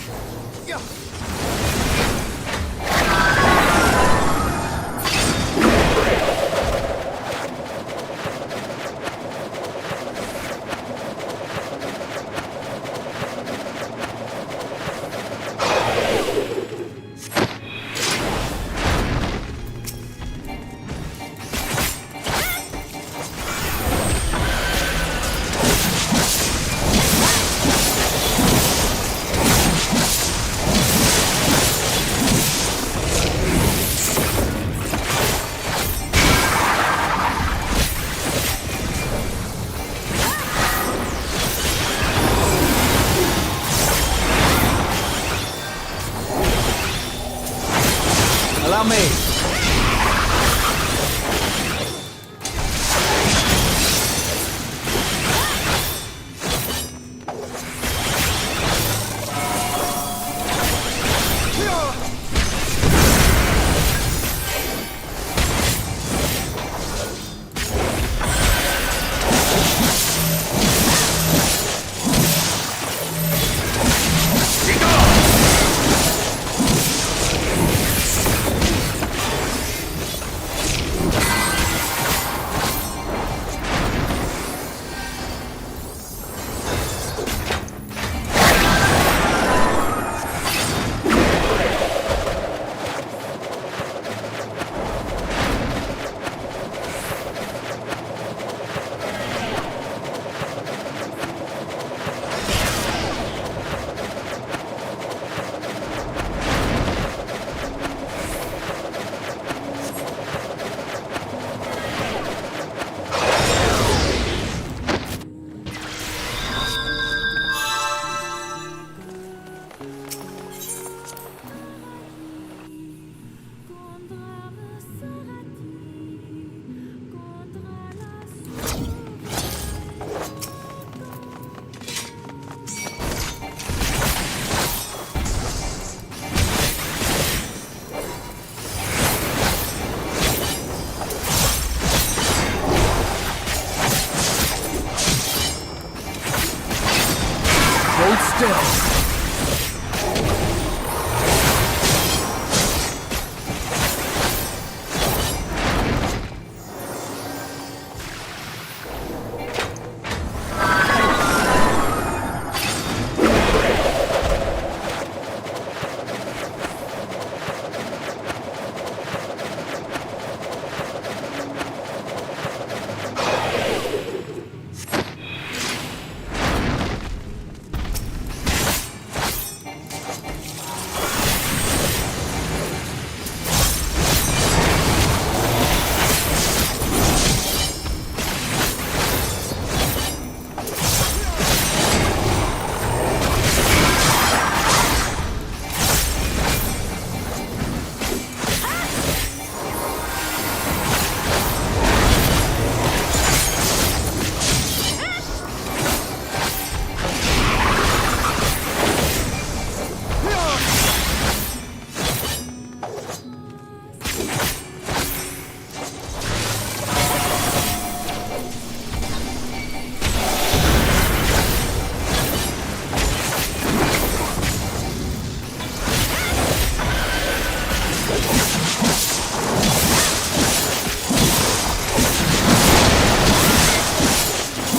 Hold still.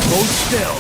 Hold still.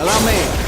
Allow me.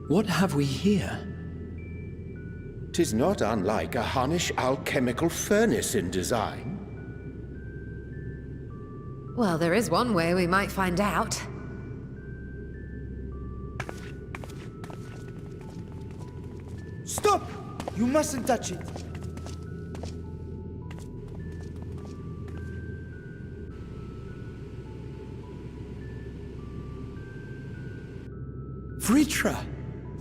What have we here? 'Tis not unlike a Hunnish alchemical furnace in design. Well, there is one way we might find out. Stop! You mustn't touch it. Vritra!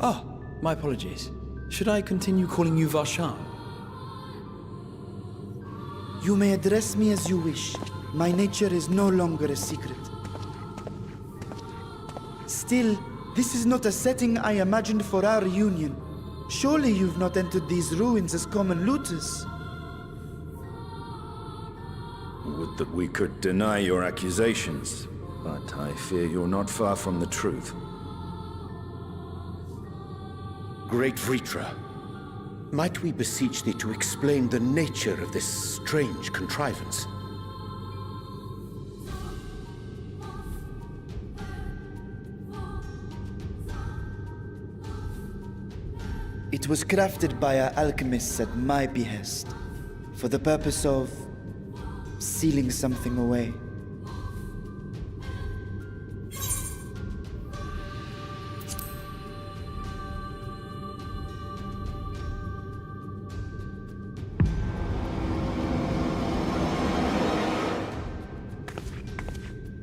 Oh, my apologies. Should I continue calling you Varshan? You may address me as you wish. My nature is no longer a secret. Still, this is not a setting I imagined for our union. Surely you've not entered these ruins as common looters. Would that we could deny your accusations, but I fear you're not far from the truth. Great Vritra, might we beseech thee to explain the nature of this strange contrivance? It was crafted by our alchemists at my behest, for the purpose of sealing something away.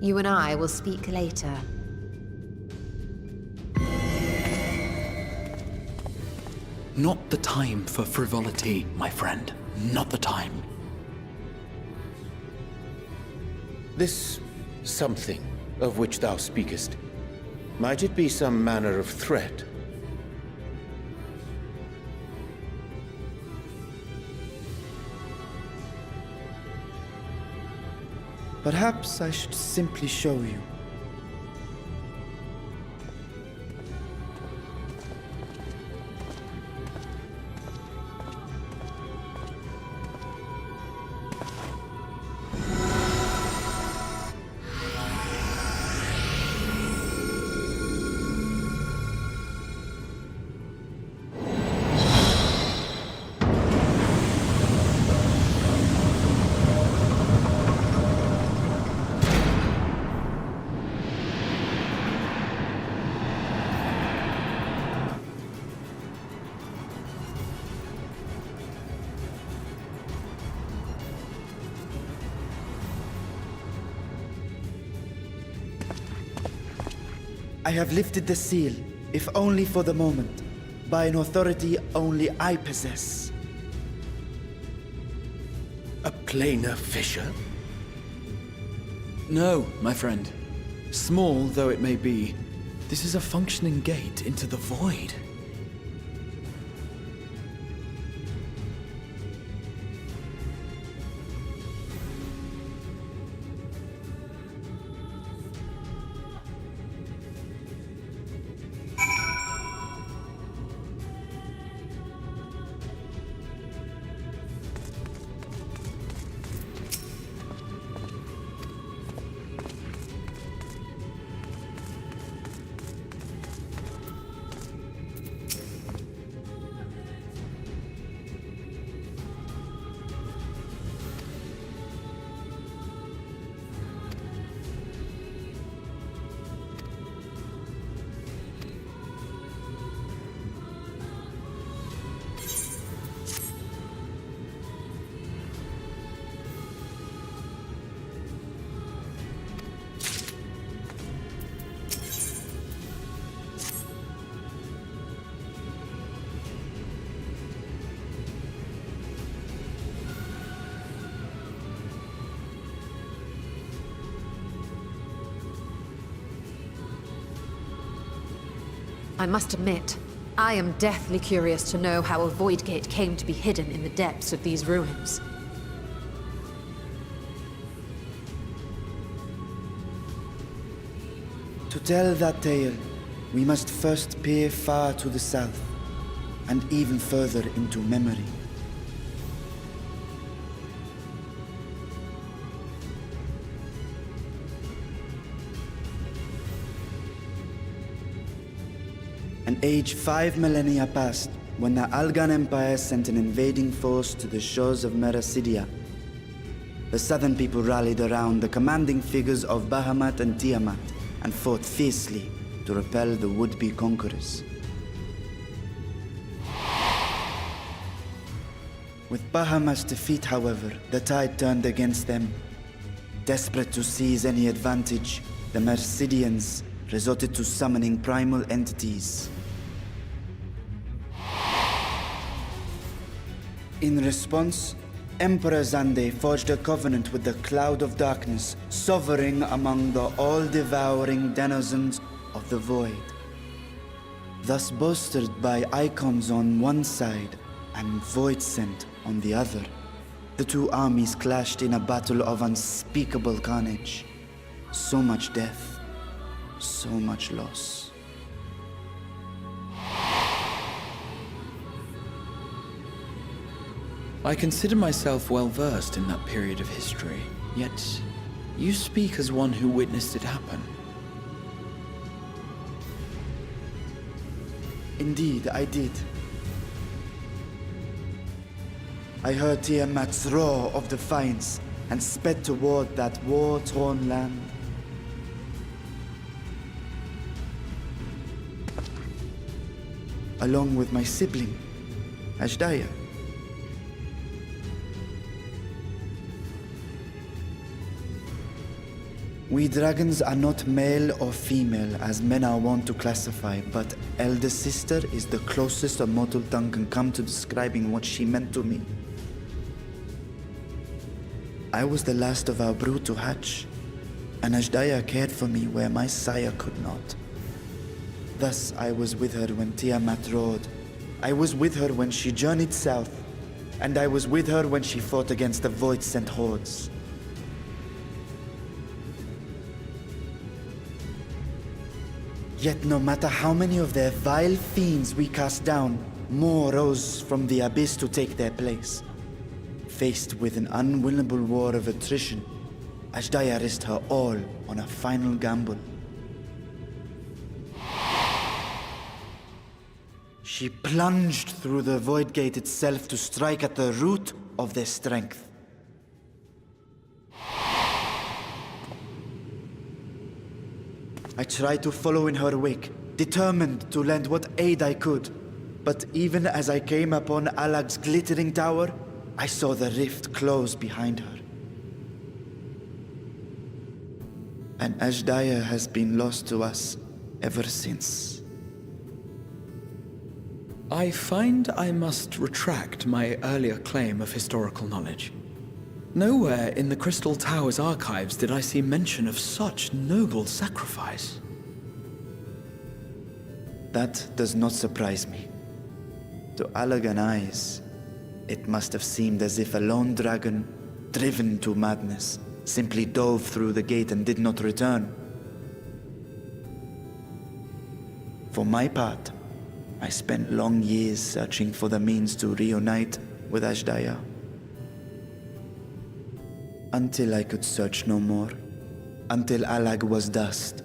You and I will speak later. Not the time for frivolity, my friend. Not the time. This something of which thou speakest, might it be some manner of threat? Perhaps I should simply show you. I have lifted the seal, if only for the moment, by an authority only I possess. A planar fissure? No, my friend. Small though it may be, this is a functioning gate into the void. I must admit, I am deathly curious to know how a void gate came to be hidden in the depths of these ruins. To tell that tale, we must first peer far to the south, and even further into memory. An age 5 millennia passed when the Algan Empire sent an invading force to the shores of Merasidia. The southern people rallied around the commanding figures of Bahamut and Tiamat and fought fiercely to repel the would-be conquerors. With Bahamut's defeat, however, the tide turned against them. Desperate to seize any advantage, the Mercidians resorted to summoning primal entities. In response, Emperor Zande forged a covenant with the Cloud of Darkness, sovereign among the all-devouring denizens of the Void. Thus bolstered by icons on one side and Void Scent on the other, the two armies clashed in a battle of unspeakable carnage. So much death, so much loss. I consider myself well versed in that period of history, yet you speak as one who witnessed it happen. Indeed, I did. I heard Tiamat's roar of defiance and sped toward that war-torn land. Along with my sibling, Ashdaya. We dragons are not male or female as men are wont to classify, but elder sister is the closest a mortal tongue can come to describing what she meant to me. I was the last of our brood to hatch, and Ashdaya cared for me where my sire could not. Thus I was with her when Tiamat roared. I was with her when she journeyed south, and I was with her when she fought against the Void-sent hordes. Yet no matter how many of their vile fiends we cast down, more rose from the abyss to take their place. Faced with an unwinnable war of attrition, Ashdaya risked her all on a final gamble. She plunged through the Void Gate itself to strike at the root of their strength. I tried to follow in her wake, determined to lend what aid I could. But even as I came upon Alag's glittering tower, I saw the rift close behind her. And Ashdaya has been lost to us ever since. I find I must retract my earlier claim of historical knowledge. Nowhere in the Crystal Tower's archives did I see mention of such noble sacrifice. That does not surprise me. To Allagan eyes, it must have seemed as if a lone dragon, driven to madness, simply dove through the gate and did not return. For my part, I spent long years searching for the means to reunite with Ashdaya. Until I could search no more. Until Alag was dust,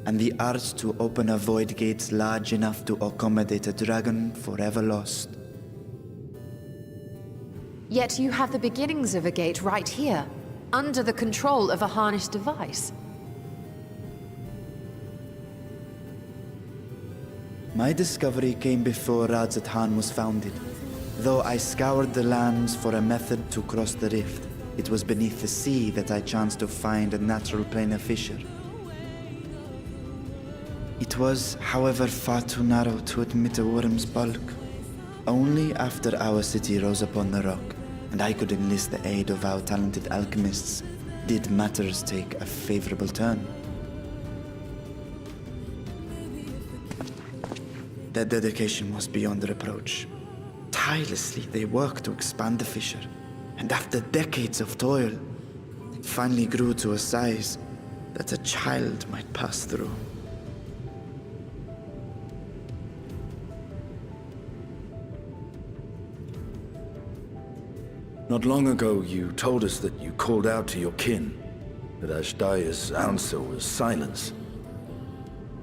and the art to open a void gate large enough to accommodate a dragon forever lost. Yet you have the beginnings of a gate right here, under the control of a harnessed device. My discovery came before Radzat was founded. Though I scoured the lands for a method to cross the rift, it was beneath the sea that I chanced to find a natural planar fissure. It was, however, far too narrow to admit a worm's bulk. Only after our city rose upon the rock, and I could enlist the aid of our talented alchemists, did matters take a favorable turn. Their dedication was beyond reproach. Tirelessly, they worked to expand the fissure, and after decades of toil, it finally grew to a size that a child might pass through. Not long ago, you told us that you called out to your kin, that Ashdaya's answer was silence.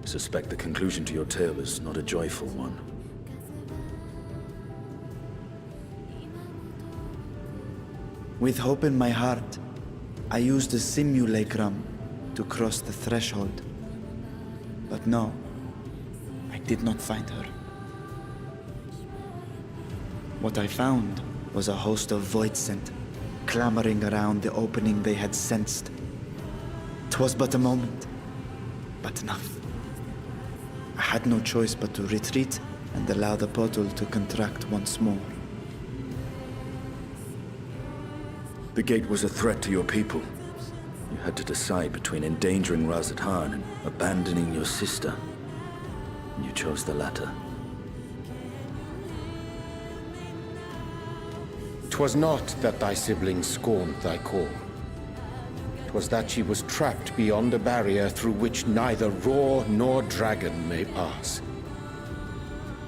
I suspect the conclusion to your tale is not a joyful one. With hope in my heart, I used the simulacrum to cross the threshold. But no, I did not find her. What I found was a host of void-sent, clamoring around the opening they had sensed. 'Twas but a moment, but enough. I had no choice but to retreat and allow the portal to contract once more. The gate was a threat to your people. You had to decide between endangering Razathan and abandoning your sister. You chose the latter. 'Twas not that thy siblings scorned thy call. 'Twas that she was trapped beyond a barrier through which neither roar nor dragon may pass.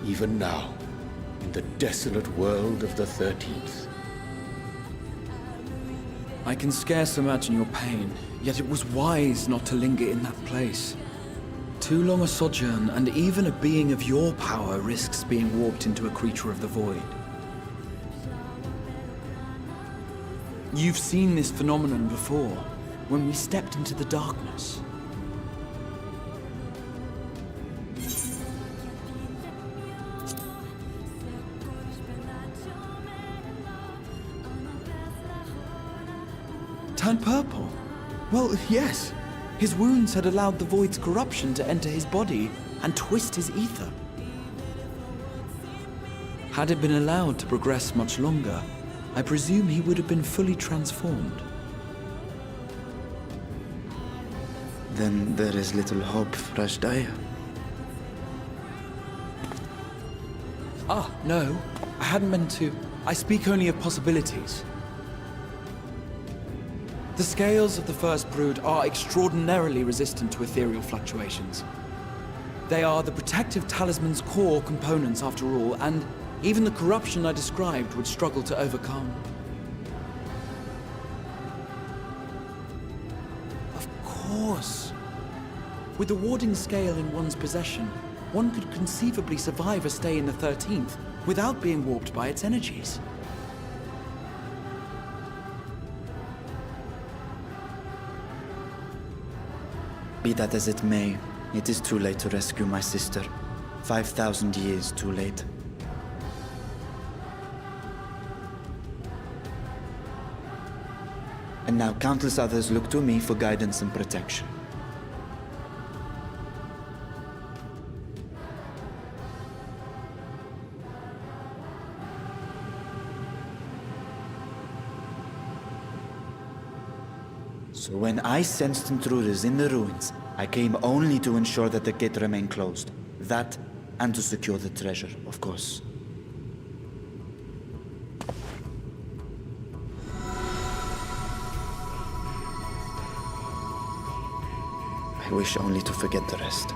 Even now, in the desolate world of the 13th. I can scarce imagine your pain, yet it was wise not to linger in that place. Too long a sojourn, and even a being of your power risks being warped into a creature of the void. You've seen this phenomenon before, when we stepped into the darkness. Turned purple? Well, yes. His wounds had allowed the void's corruption to enter his body and twist his ether. Had it been allowed to progress much longer, I presume he would have been fully transformed. Then there is little hope for Ashdaya. Ah, no. I hadn't meant to. I speak only of possibilities. The scales of the first brood are extraordinarily resistant to ethereal fluctuations. They are the protective talisman's core components after all, and even the corruption I described would struggle to overcome. Of course. With the warding scale in one's possession, one could conceivably survive a stay in the 13th without being warped by its energies. Be that as it may, it is too late to rescue my sister. 5,000 years too late. And now countless others look to me for guidance and protection. So when I sensed intruders in the ruins, I came only to ensure that the gate remained closed. That, and to secure the treasure, of course. I wish only to forget the rest.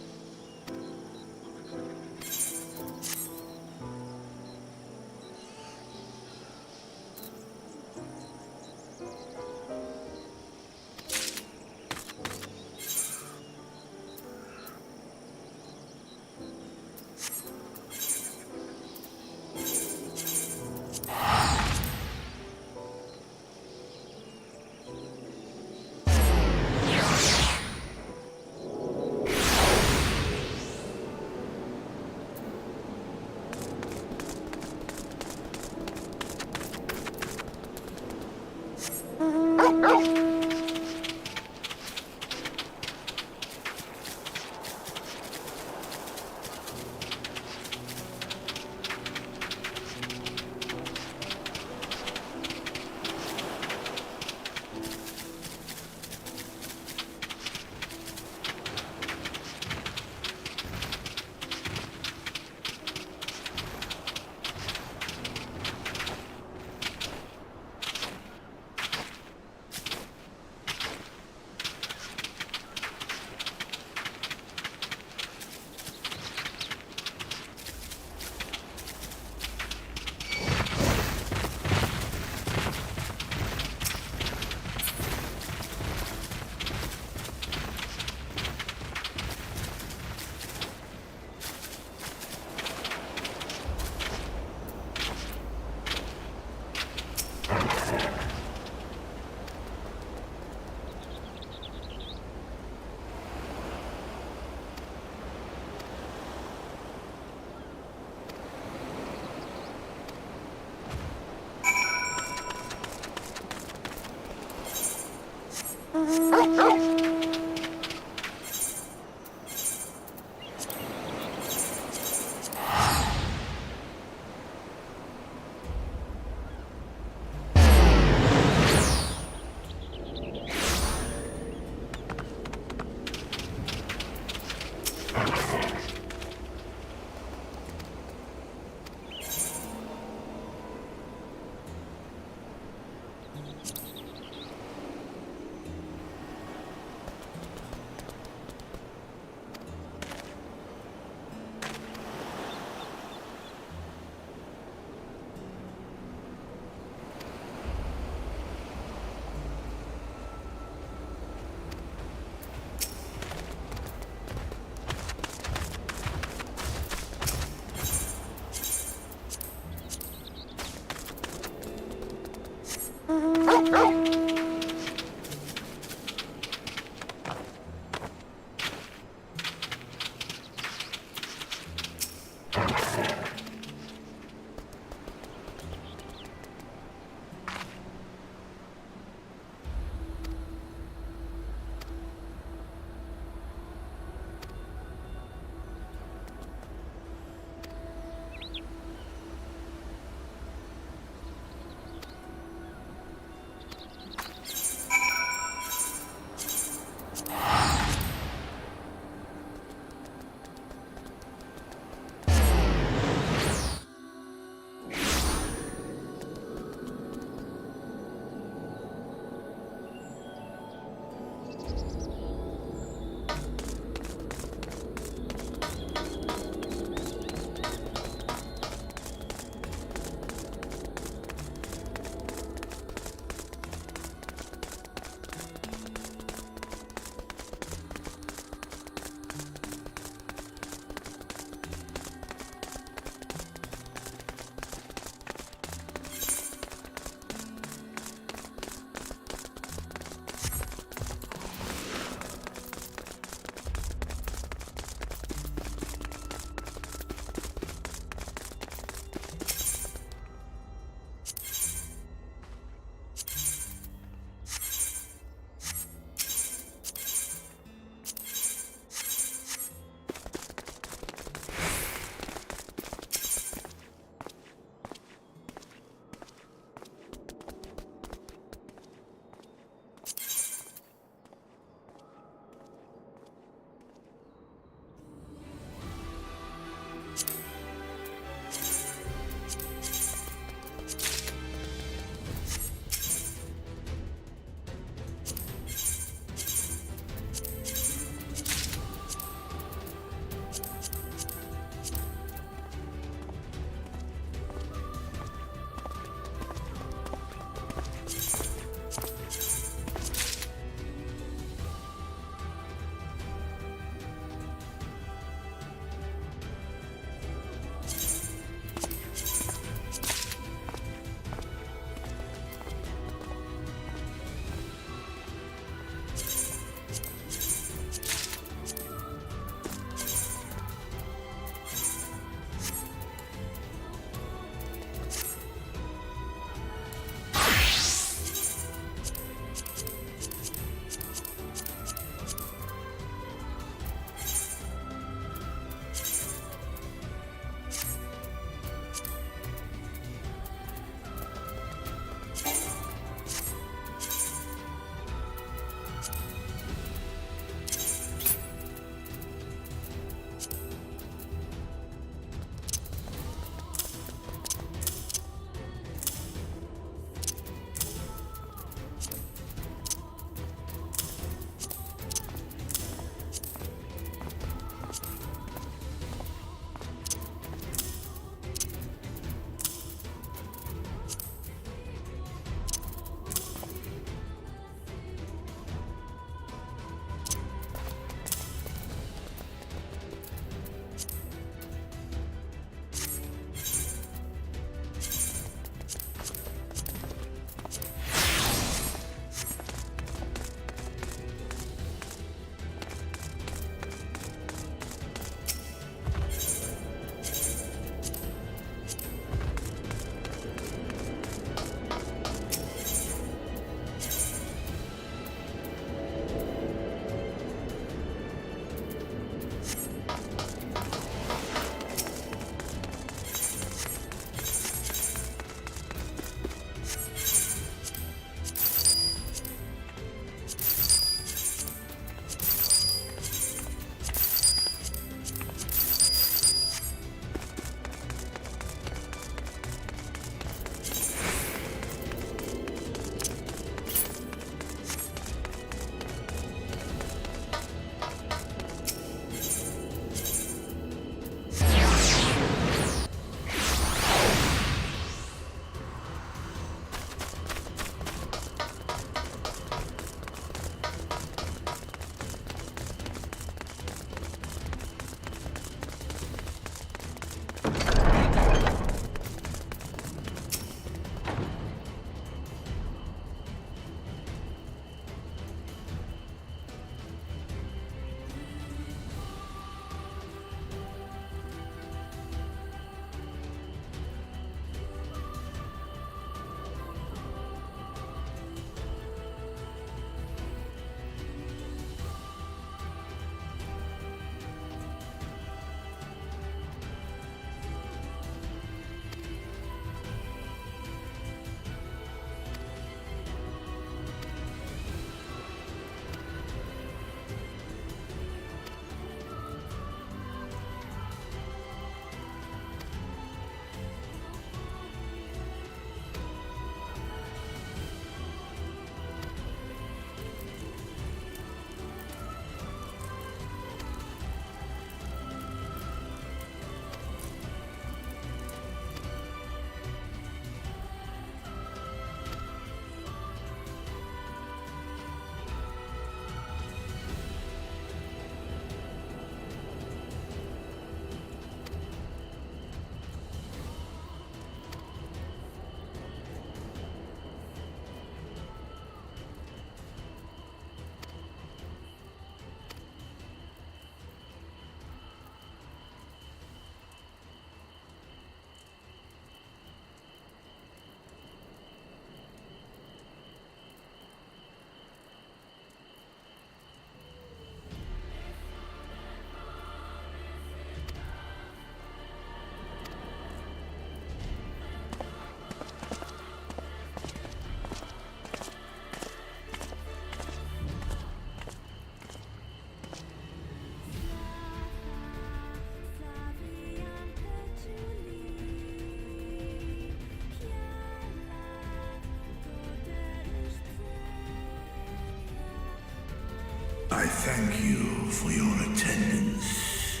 I thank you for your attendance.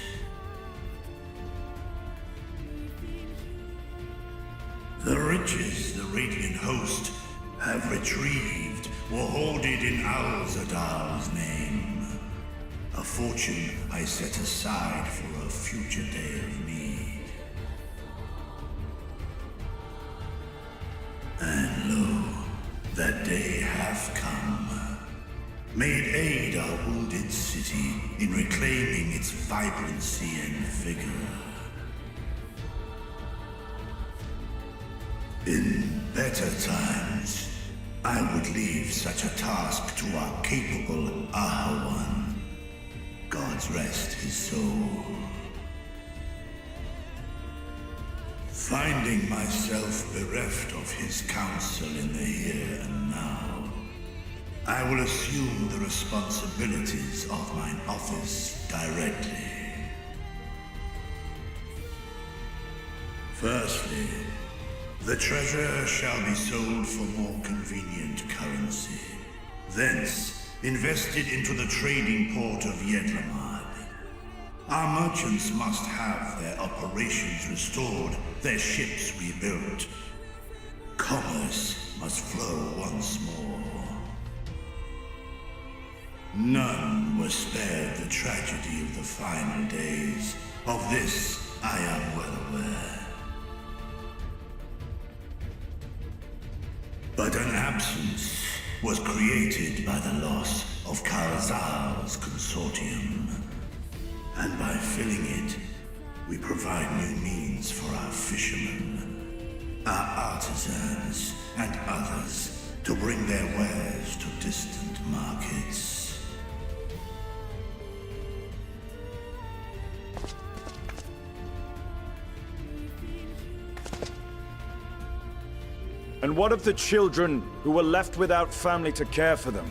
The riches the Radiant Host have retrieved were hoarded in Al-Zadal's name. A fortune I set aside for a future day of need. And lo, that day hath come. May it aid our wounded city in reclaiming its vibrancy and vigor. In better times, I would leave such a task to our capable Ahawan. God's rest his soul. Finding myself bereft of his counsel in the here and now, I will assume the responsibilities of mine office directly. Firstly, the treasure shall be sold for more convenient currency. Thence, invested into the trading port of Yedlamad. Our merchants must have their operations restored, their ships rebuilt. Commerce must flow once more. None were spared the tragedy of the final days. Of this, I am well aware. But an absence was created by the loss of Karazal's consortium. And by filling it, we provide new means for our fishermen, our artisans, and others to bring their wares to distant markets. And what of the children who were left without family to care for them?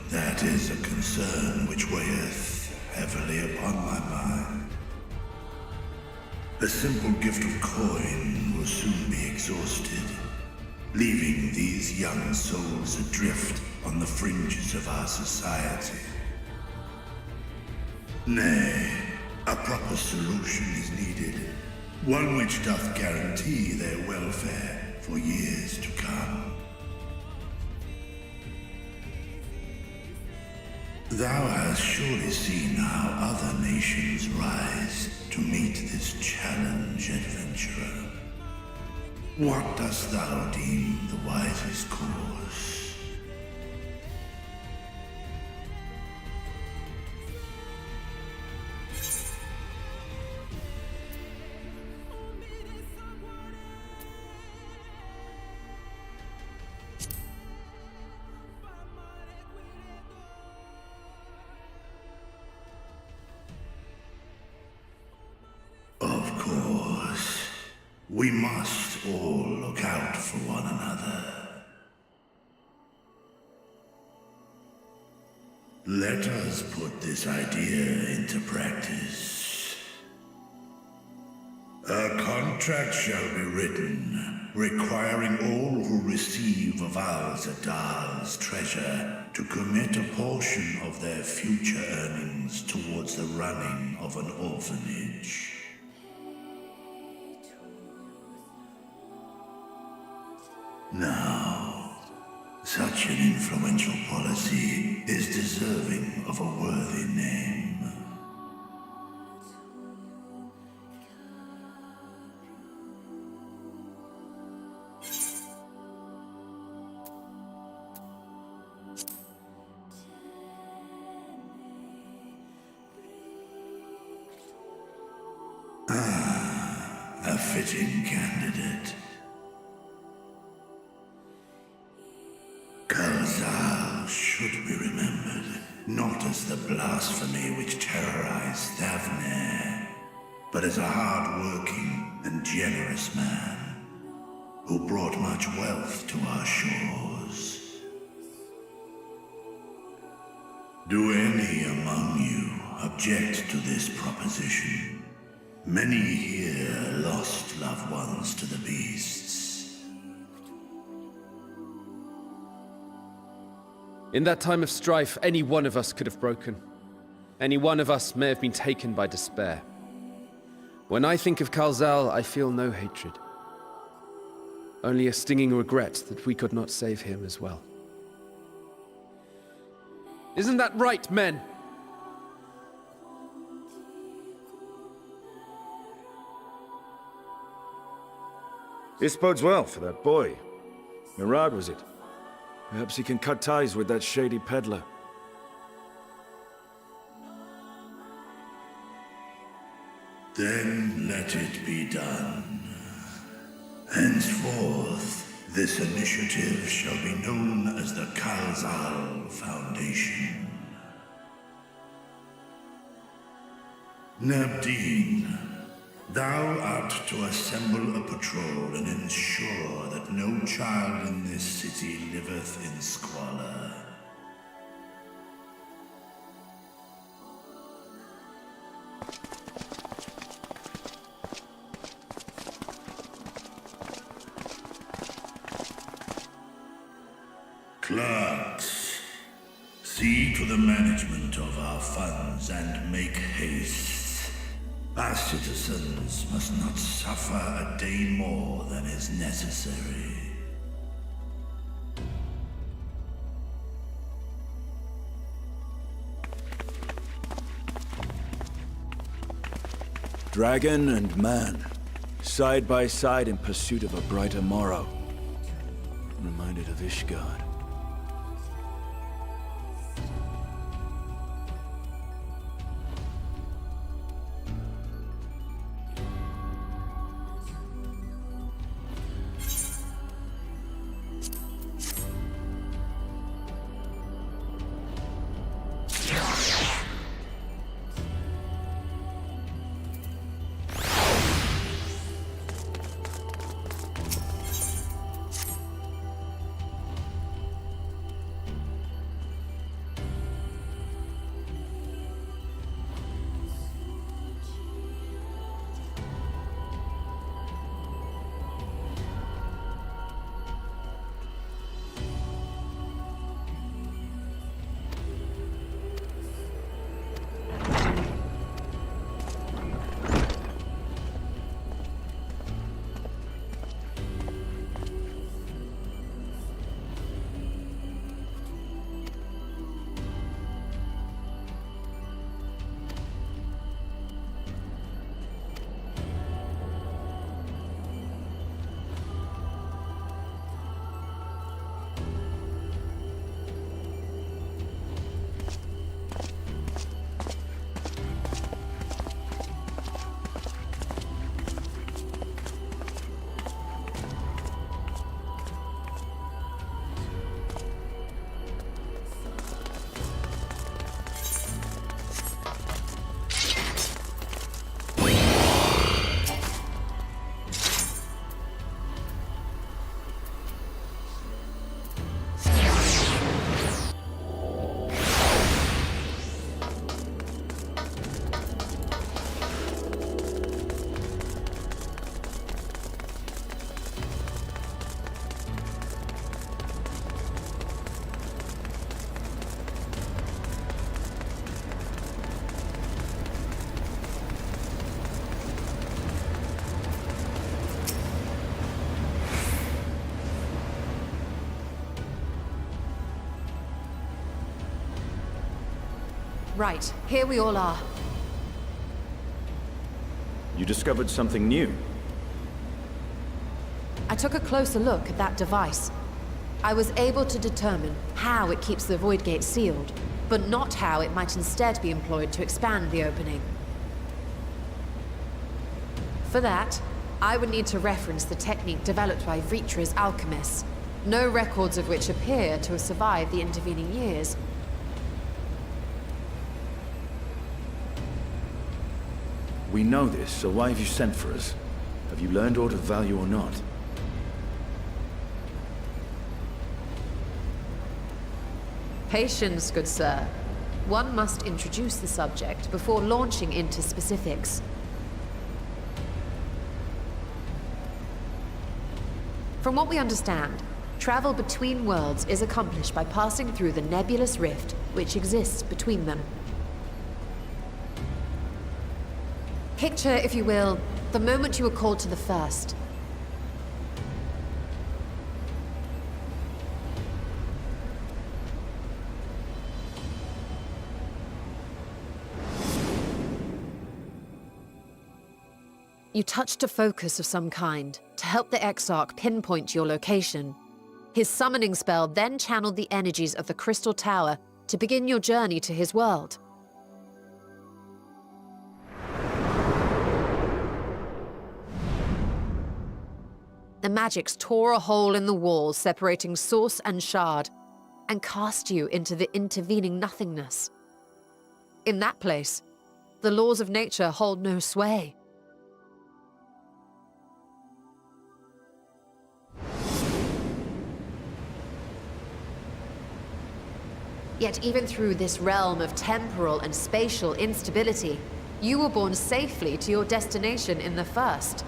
That is a concern which weigheth heavily upon my mind. A simple gift of coin will soon be exhausted, leaving these young souls adrift on the fringes of our society. Nay, a proper solution is needed, one which doth guarantee their welfare for years to come. Thou hast surely seen how other nations rise to meet this challenge, adventurer. What dost thou deem the wisest course? We must all look out for one another. Let us put this idea into practice. A contract shall be written, requiring all who receive of Al-Zadal's treasure to commit a portion of their future earnings towards the running of an orphanage. Now, such an influential policy is deserving of a worthy name. A fitting candidate. Karazal should be remembered, not as the blasphemy which terrorized Thavne, but as a hard-working and generous man who brought much wealth to our shores. Do any among you object to this proposition? Many here lost loved ones to the beasts. In that time of strife, any one of us could have broken. Any one of us may have been taken by despair. When I think of Kalzal, I feel no hatred. Only a stinging regret that we could not save him as well. Isn't that right, men? This bodes well for that boy. Mirad, was it? Perhaps he can cut ties with that shady peddler. Then let it be done. Henceforth, this initiative shall be known as the Kalzal Foundation. Nabdeen, thou art to assemble a patrol and ensure that no child in this city liveth in squalor. Clerks, see to the management of our funds and make haste. Our citizens must not suffer a day more than is necessary. Dragon and man, side by side in pursuit of a brighter morrow. Reminded of Ishgard. Right, here we all are. You discovered something new. I took a closer look at that device. I was able to determine how it keeps the Void Gate sealed, but not how it might instead be employed to expand the opening. For that, I would need to reference the technique developed by Vritra's alchemists, no records of which appear to have survived the intervening years. We know this, so why have you sent for us? Have you learned aught of value or not? Patience, good sir. One must introduce the subject before launching into specifics. From what we understand, Travel between worlds is accomplished by passing through the nebulous rift which exists between them. Picture, if you will, the moment you were called to the First. You touched a focus of some kind to help the Exarch pinpoint your location. His summoning spell then channeled the energies of the Crystal Tower to begin your journey to his world. The magics tore a hole in the wall separating source and shard, and cast you into the intervening nothingness. In that place, the laws of nature hold no sway. Yet even through this realm of temporal and spatial instability, you were borne safely to your destination in the First.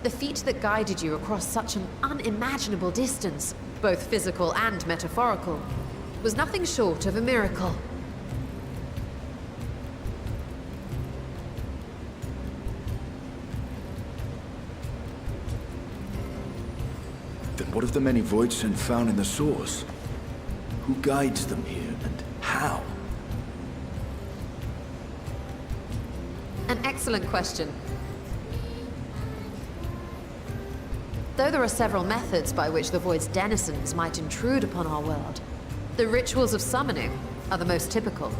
The feat that guided you across such an unimaginable distance, both physical and metaphorical, was nothing short of a miracle. Then what of the many Voidsent found in the Source? Who guides them here, and how? An excellent question. Though there are several methods by which the Void's denizens might intrude upon our world, the rituals of summoning are the most typical.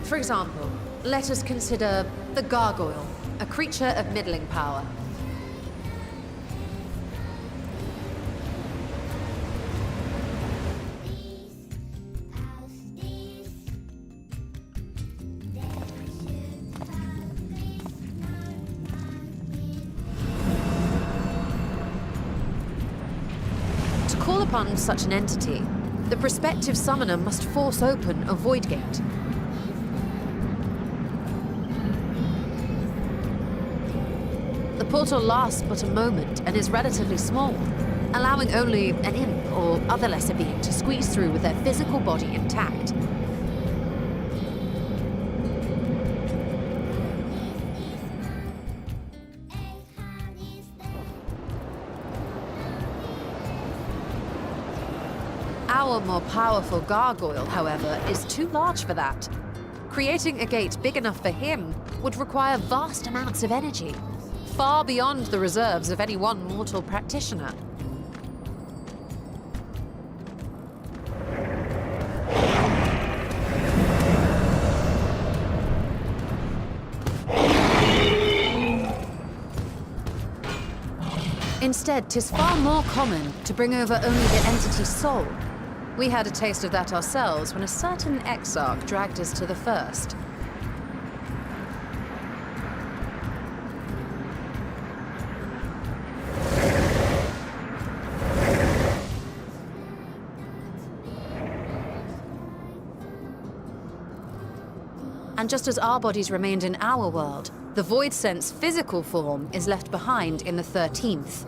For example, let us consider the Gargoyle, a creature of middling power. Upon such an entity, the prospective summoner must force open a void gate. The portal lasts but a moment and is relatively small, allowing only an imp or other lesser being to squeeze through with their physical body intact. Our more powerful gargoyle, however, is too large for that. Creating a gate big enough for him would require vast amounts of energy, far beyond the reserves of any one mortal practitioner. Instead, 'tis far more common to bring over only the entity's soul. We had a taste of that ourselves when a certain Exarch dragged us to the First. And just as our bodies remained in our world, the Voidsent's physical form is left behind in the 13th.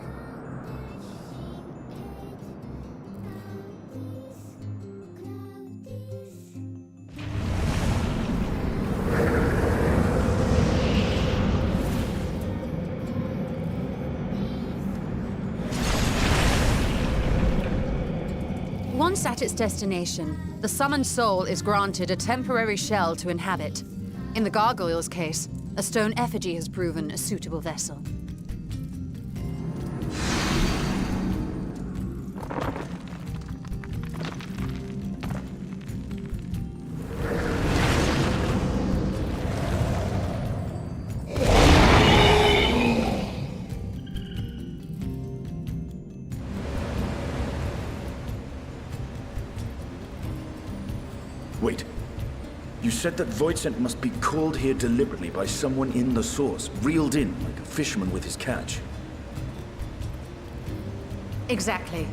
Once at its destination, the summoned soul is granted a temporary shell to inhabit. In the gargoyle's case, a stone effigy has proven a suitable vessel. Wait. You said that Voidsent must be called here deliberately by someone in the Source, reeled in like a fisherman with his catch. Exactly.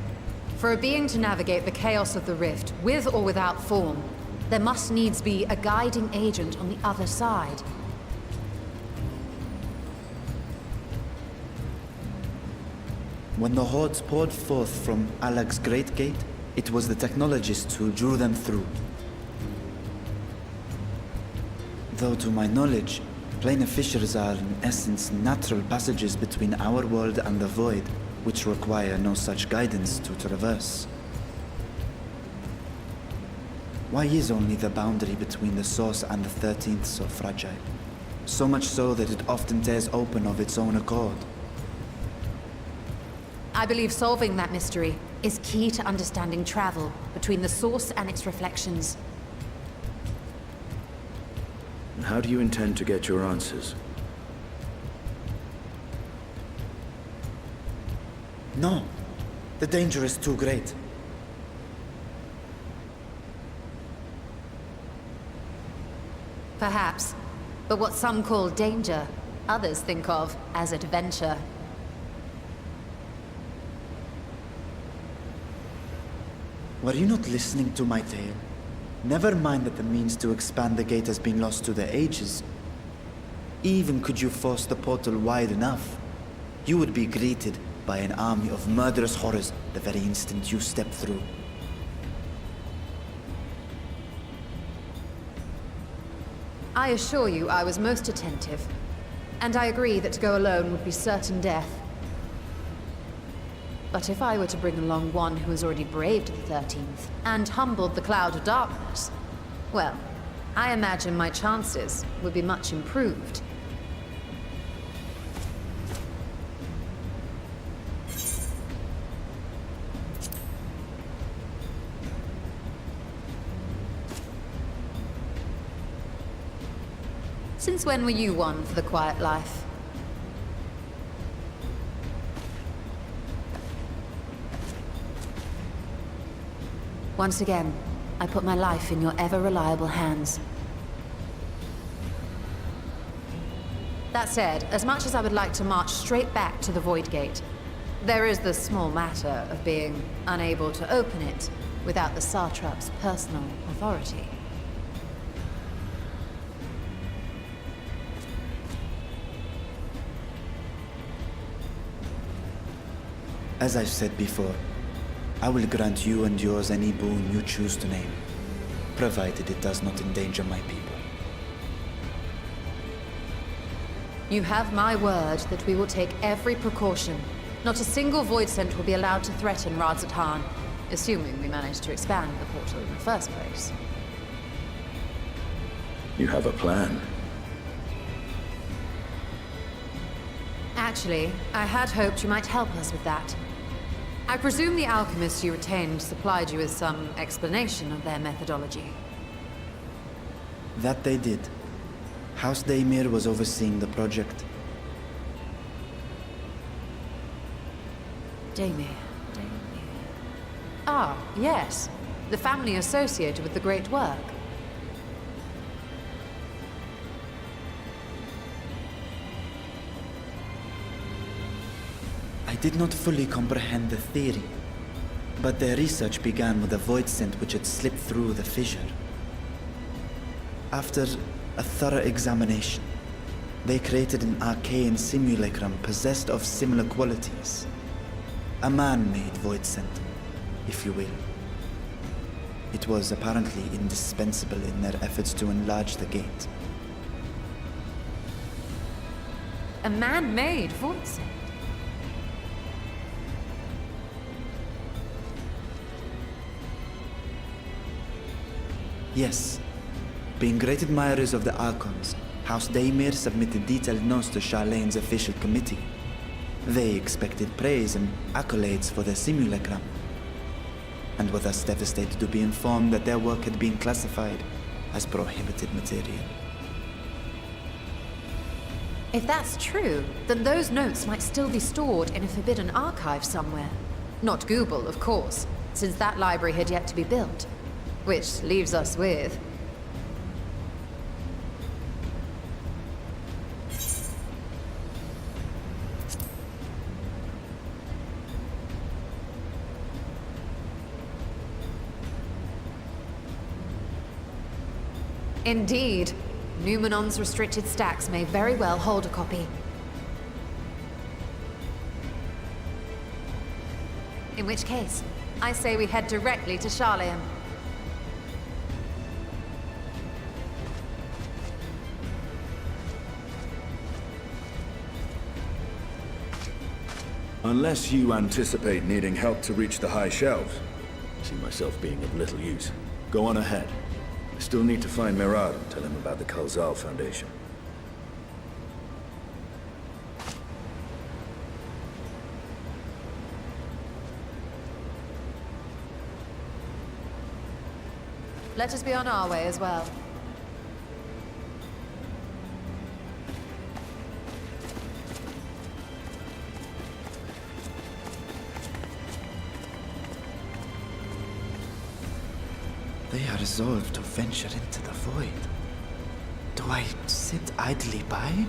For a being to navigate the chaos of the rift, with or without form, there must needs be a guiding agent on the other side. When the hordes poured forth from Alag's Great Gate, it was the technologists who drew them through. Though to my knowledge, planar fissures are in essence natural passages between our world and the void, which require no such guidance to traverse. Why is only the boundary between the Source and the 13th so fragile? So much so that it often tears open of its own accord. I believe solving that mystery is key to understanding travel between the Source and its reflections. And how do you intend to get your answers? No. The danger is too great. Perhaps. But what some call danger, others think of as adventure. Were you not listening to my tale? Never mind that the means to expand the gate has been lost to the ages. Even could you force the portal wide enough, you would be greeted by an army of murderous horrors the very instant you step through. I assure you I was most attentive. And I agree that to go alone would be certain death. But if I were to bring along one who has already braved the 13th, and humbled the cloud of darkness, well, I imagine my chances would be much improved. Since when were you one for the quiet life? Once again, I put my life in your ever-reliable hands. That said, as much as I would like to march straight back to the Void Gate, there is the small matter of being unable to open it without the Satrap's personal authority. As I've said before, I will grant you and yours any boon you choose to name, provided it does not endanger my people. You have my word that we will take every precaution. Not a single void scent will be allowed to threaten Radzat-Han, assuming we manage to expand the portal in the first place. You have a plan. Actually, I had hoped you might help us with that. I presume the alchemists you retained supplied you with some explanation of their methodology. That they did. House Daimir was overseeing the project. Daimir. Ah, yes. The family associated with the great work. I did not fully comprehend the theory, but their research began with a void scent which had slipped through the fissure. After a thorough examination, they created an arcane simulacrum possessed of similar qualities. A man-made void scent, if you will. It was apparently indispensable in their efforts to enlarge the gate. A man-made void scent? Yes. Being great admirers of the Archons, House Daimir submitted detailed notes to Charlene's official committee. They expected praise and accolades for their simulacrum, and were thus devastated to be informed that their work had been classified as prohibited material. If that's true, then those notes might still be stored in a forbidden archive somewhere. Not Google, of course, since that library had yet to be built. Which leaves us with... Indeed. Numenon's restricted stacks may very well hold a copy. In which case, I say we head directly to Charlium. Unless you anticipate needing help to reach the high shelves, I see myself being of little use. Go on ahead. I still need to find Mirad and tell him about the Kalzal Foundation. Let us be on our way as well. They are resolved to venture into the void. Do I sit idly by?